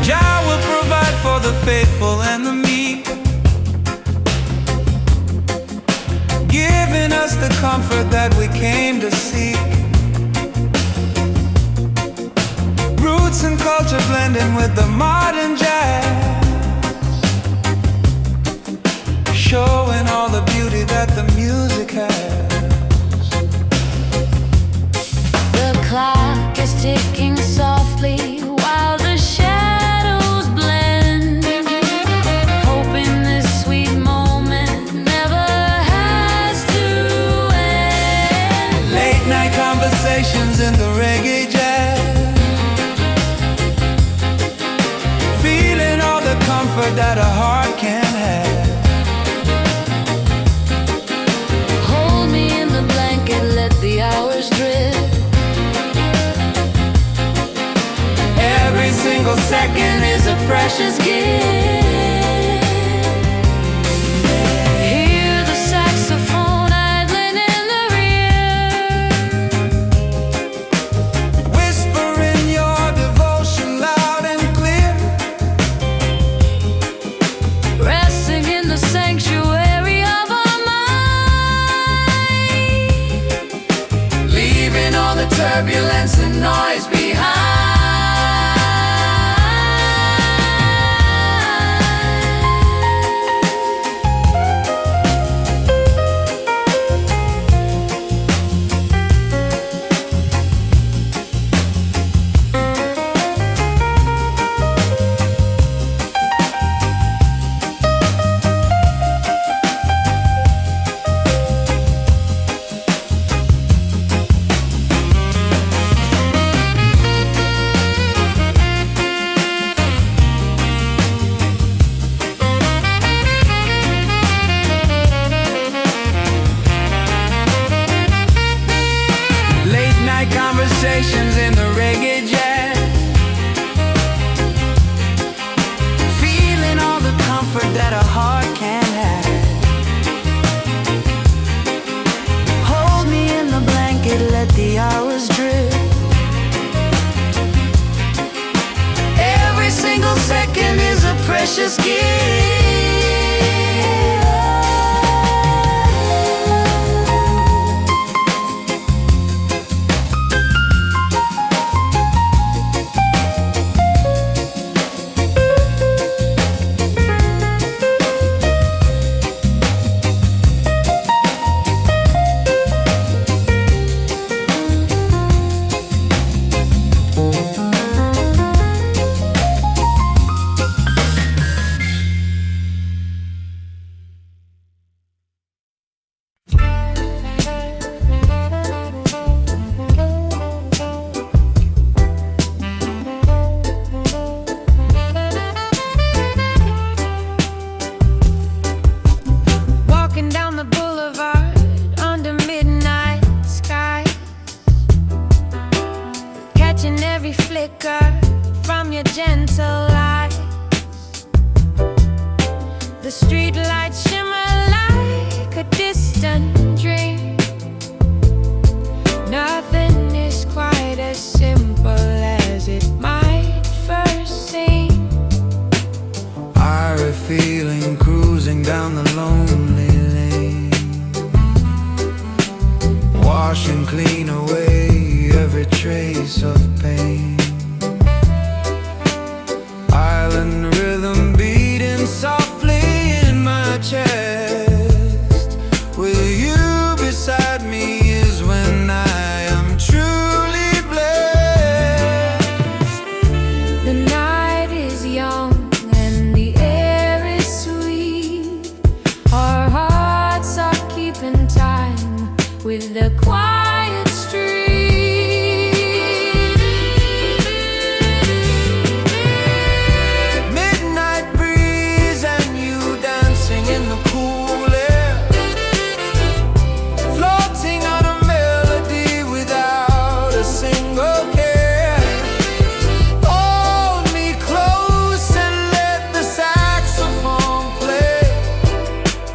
Jah will provide for the faithful and the meek, giving us the comfort that we came to seek. Roots and culture blending with the modern jazz, showing all the beauty that the music has. The clock is ticking softly while the shadows blend, hoping this sweet moment never has to end. Late night conversations in the reggae jazz, feeling all the comfort that a heart can have. Hold me in the blanket, let the hours drift. Every single second is a precious gift. Hear the saxophone idling in the rear, Whispering your devotion loud and clear, resting in the sanctuary of our mind, Leaving all the turbulence and noise behind. late night conversations in the reggae jazz, feeling all the comfort that a heart can have. hold me in the blanket, let the hours drift. Every single second is a precious gift. distant dream. Nothing is quite as simple as it might first seem. Irie feeling cruising down the lonely lane, washing clean away every trace of pain. Island rhythm beating softly in my chest. With you beside me is when I am truly blessed. The night is young and the air is sweet. Our hearts are keeping time with the quiet street. Midnight breeze and you dancing in the cool air, floating on a melody without a single care. Hold me close and let the saxophone play.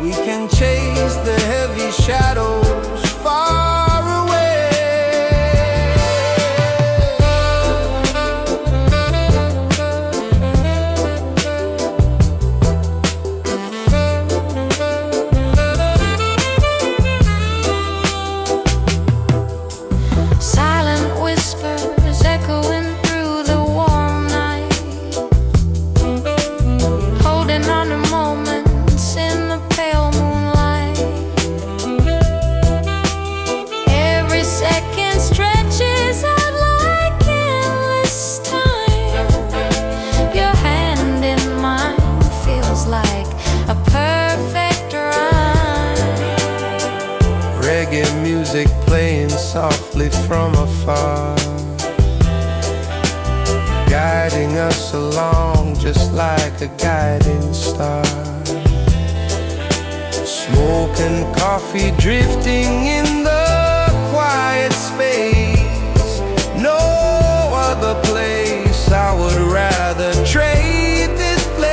We can chase the heavy shadows far away. Silent whispers echoing through the warm night, holding on to moments in the pale moonlight. Every second stretches out like endless time. Your hand in mine feels like a perfect rhyme. Reggae music playing softly from afar, guiding us along just like a guiding star. Smoke and coffee drifting in the quiet space. No other place I would rather trade this place.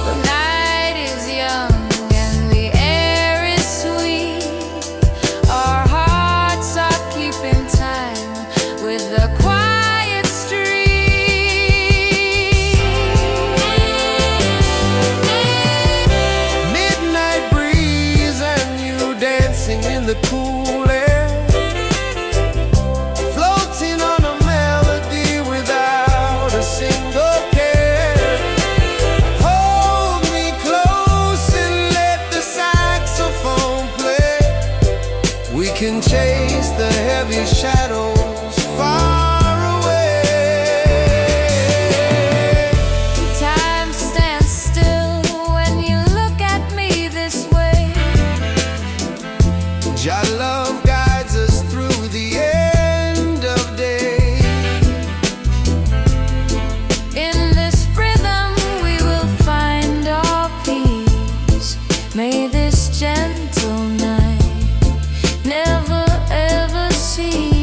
The night is young and the air is sweet. Our hearts are keeping time with the quiet street. Midnight breeze and you dancing in the cool air, floating on a melody without a single care. Hold me close and let the saxophone play. We can chase the heavy shadows far away. Time stands still when you look at me this way. Your love guides us through the end of day. In this rhythm we will find our peace. May this gentle night never ever cease.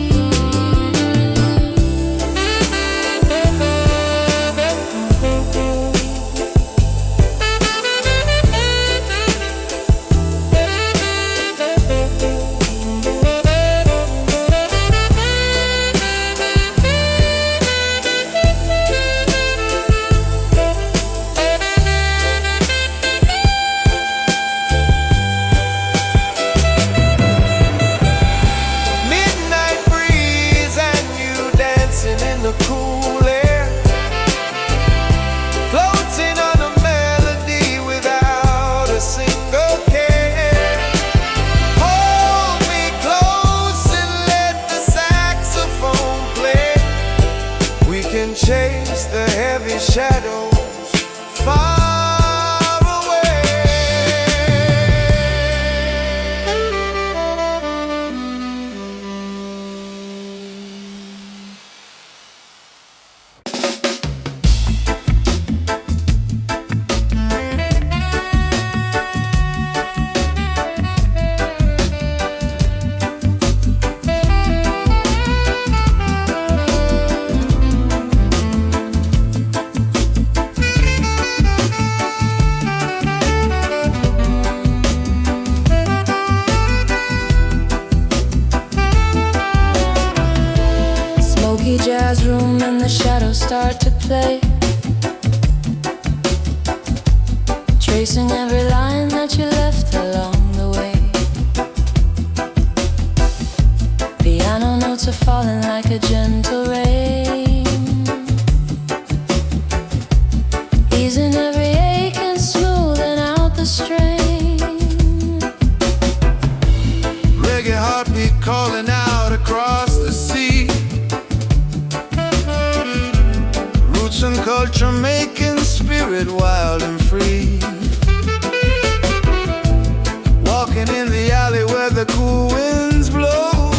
start to play, tracing every line that you left along the way. Piano notes are falling like a gentle rain, easing every ache and smoothing out the strain. Reggae heartbeat calling out across the sea. Roots and culture making spirit wild and free. Walking in the alley where the cool winds blow.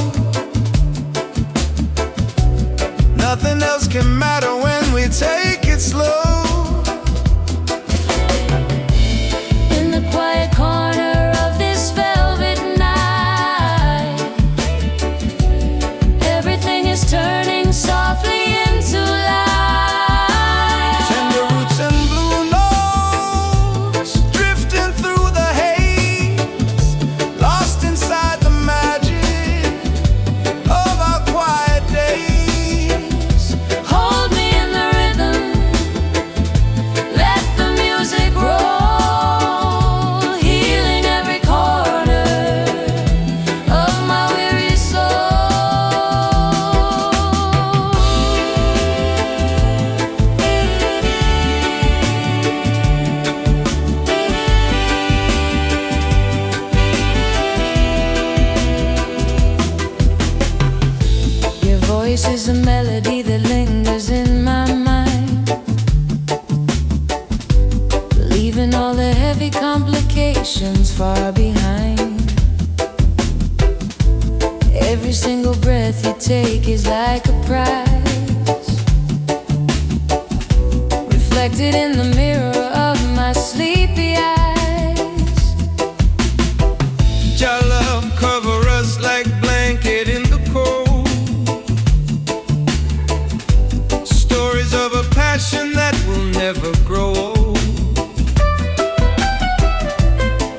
Nothing else can matter when we take it slow. In the quiet corner of this velvet night, everything is turning softly into light. Tender roots and blue notes drifting through the haze, lost inside the magic of our quiet days. Hold me in the rhythm, let the music roll, healing every corner of my weary soul. Your voice is a melody that lingers in my mind, leaving all the heavy complications far behind. Every single breath you take is like a prize, reflected in the mirror of my sleepy eyes. Your love cover us like blanket in the cold. Stories of a passion that will never grow old.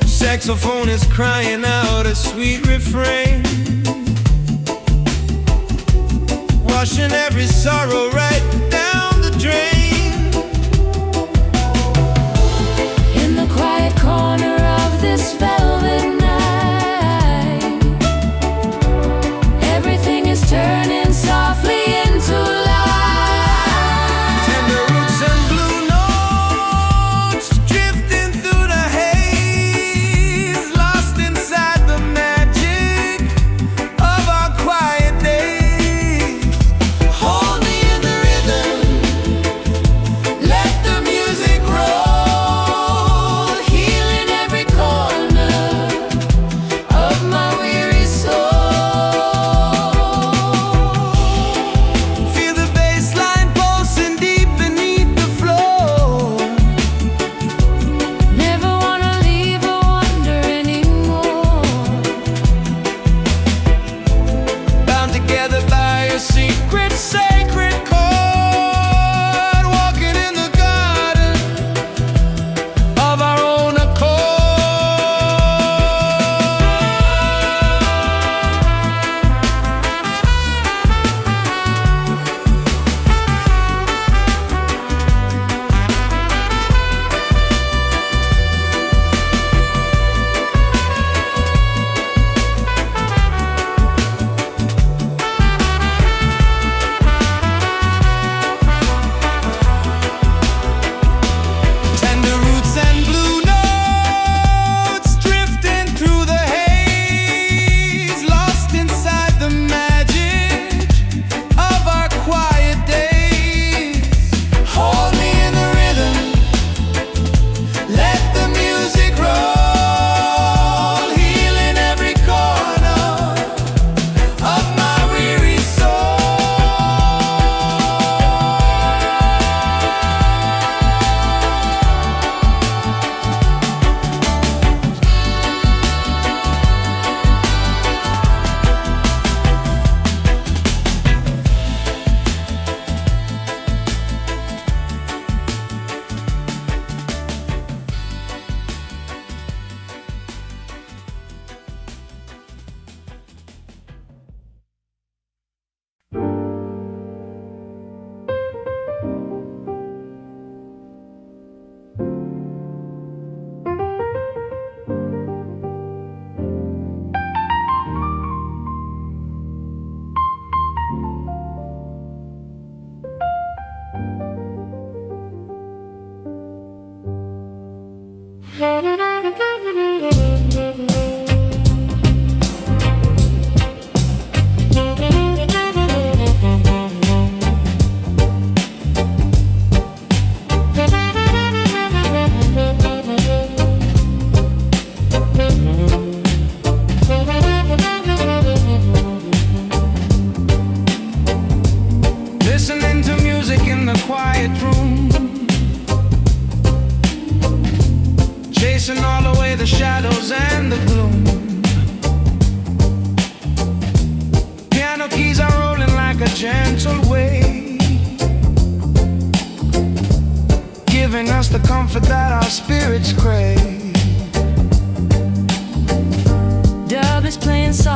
Saxophone is crying out a sweet refrain, washing every sorrow right down the drain. In the quiet corner of this velvet night, everything is turning softly into light. Tender roots and blue notes drifting through the haze, lost inside the magic of our quiet days. Hold me in the rhythm,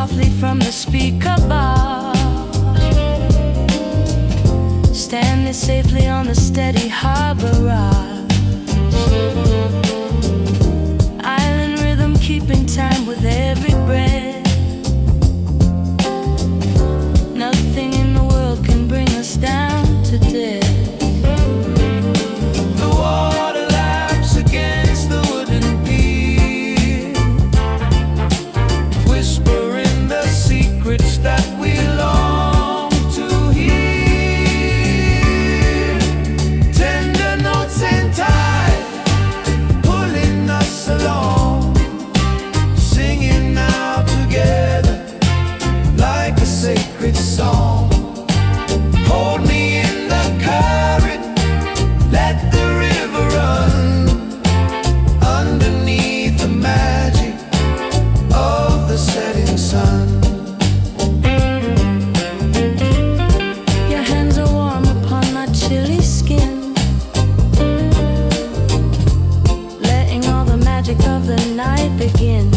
softly from the speaker bar, standing safely on the steady harbor rise. Island rhythm keeping time with every breath. Nothing in the world can bring us down to death. The water laps against the wooden pier, whispering the secrets that we long to hear. Tender notes and tide pulling us along, singing now together like a sacred song. Hold me in the current, let the river run, underneath the magic of the setting sun. Your hands are warm upon my chilly skin, letting all the magic of the night begin.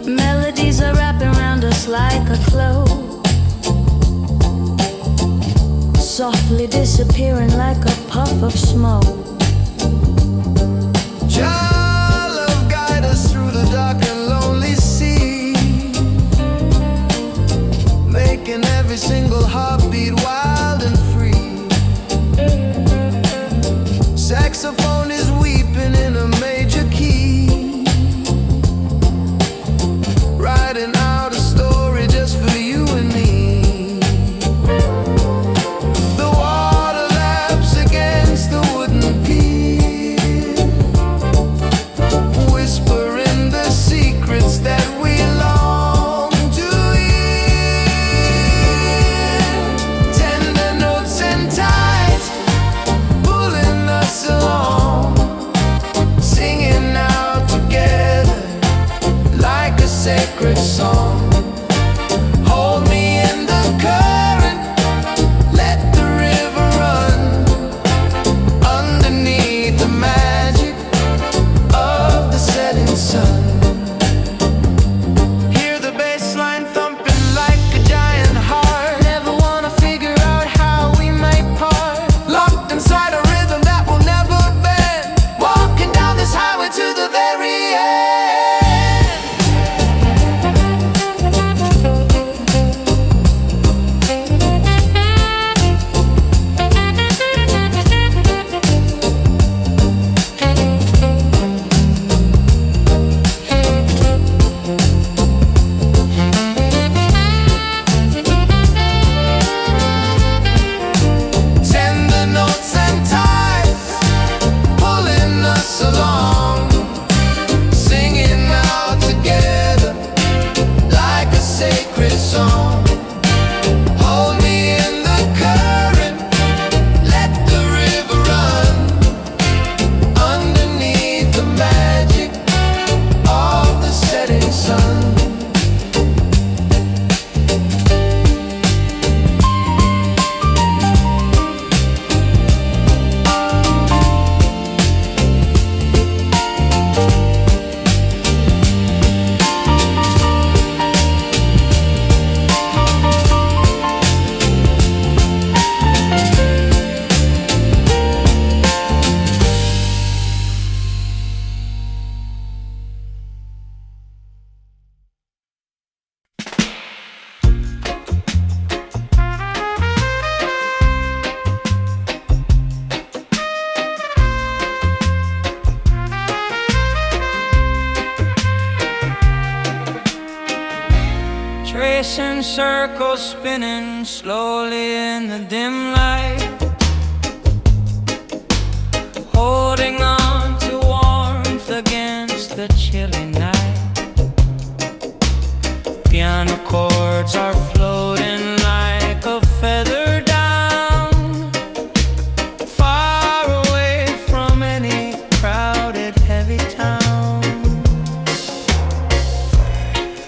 Melodies are wrapping around us like a cloak, softly disappearing like a puff of smoke. Child love, guide us through the dark and lonely sea, making every single heartbeat wild and free. Saxophone is weeping in a major key, writing out a story just for you and me. The water laps against the wooden pier, whispering the secrets that we long to hear. Tender notes and tides pulling us along, singing out together like a sacred song. Hold me in the current, let the river run, underneath the magic of the setting sun. Hear the bass line thumping like a giant heart. Never wanna figure out how we might part, locked inside a rhythm that will never bend, walking down this highway to the very end. Tender notes and tides pulling us along, singing out together like a sacred song. Hold me in the current, let the river run, underneath the magic of the setting sun. Tracing circles, spinning slowly in the dim light, holding on to warmth against the chilly night. Piano chords are floating like a feather down, far away from any crowded, heavy town.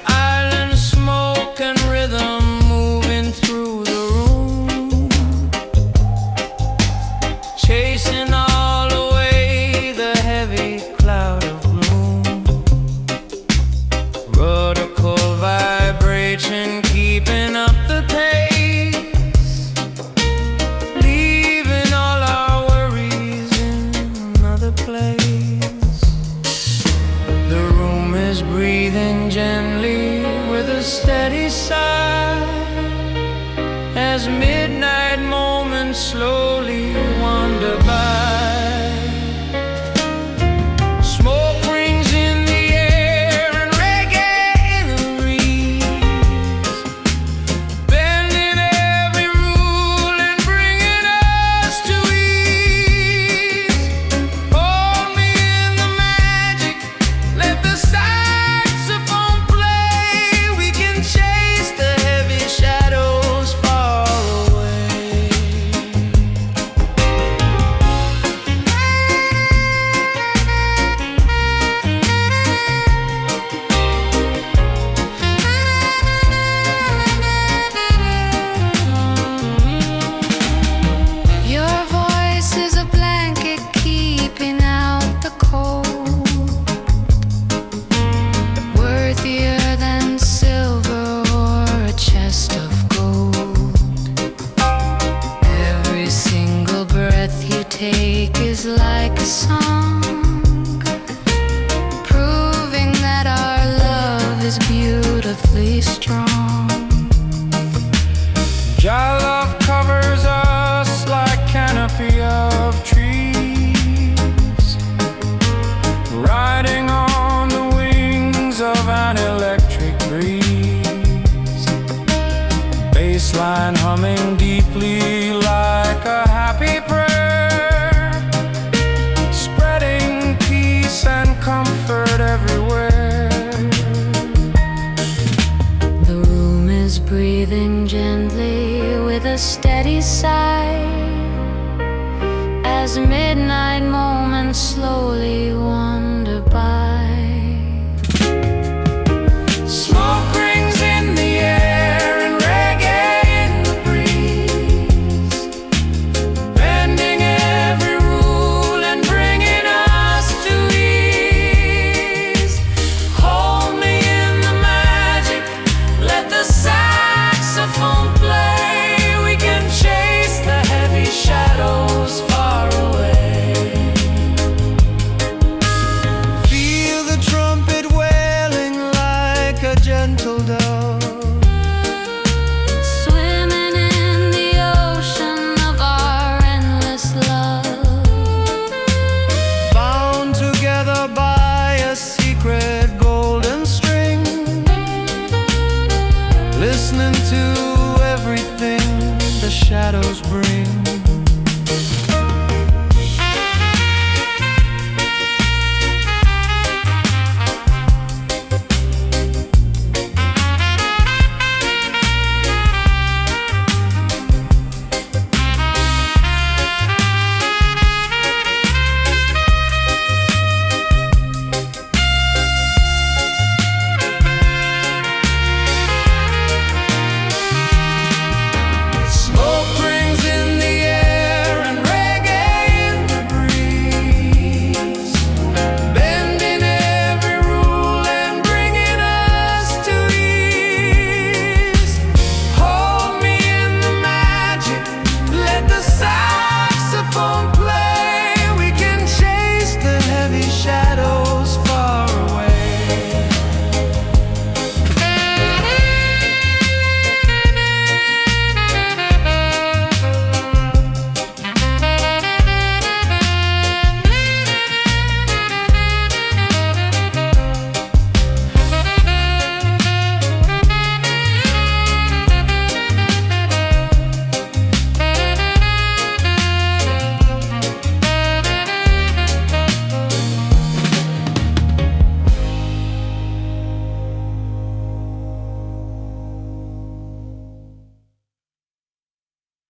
Island smoke and rhythm moving through the room, chasing all away the heavy cloud of gloom. humming deeply like a happy prayer, spreading peace and comfort everywhere. The room is breathing gently with a steady sigh.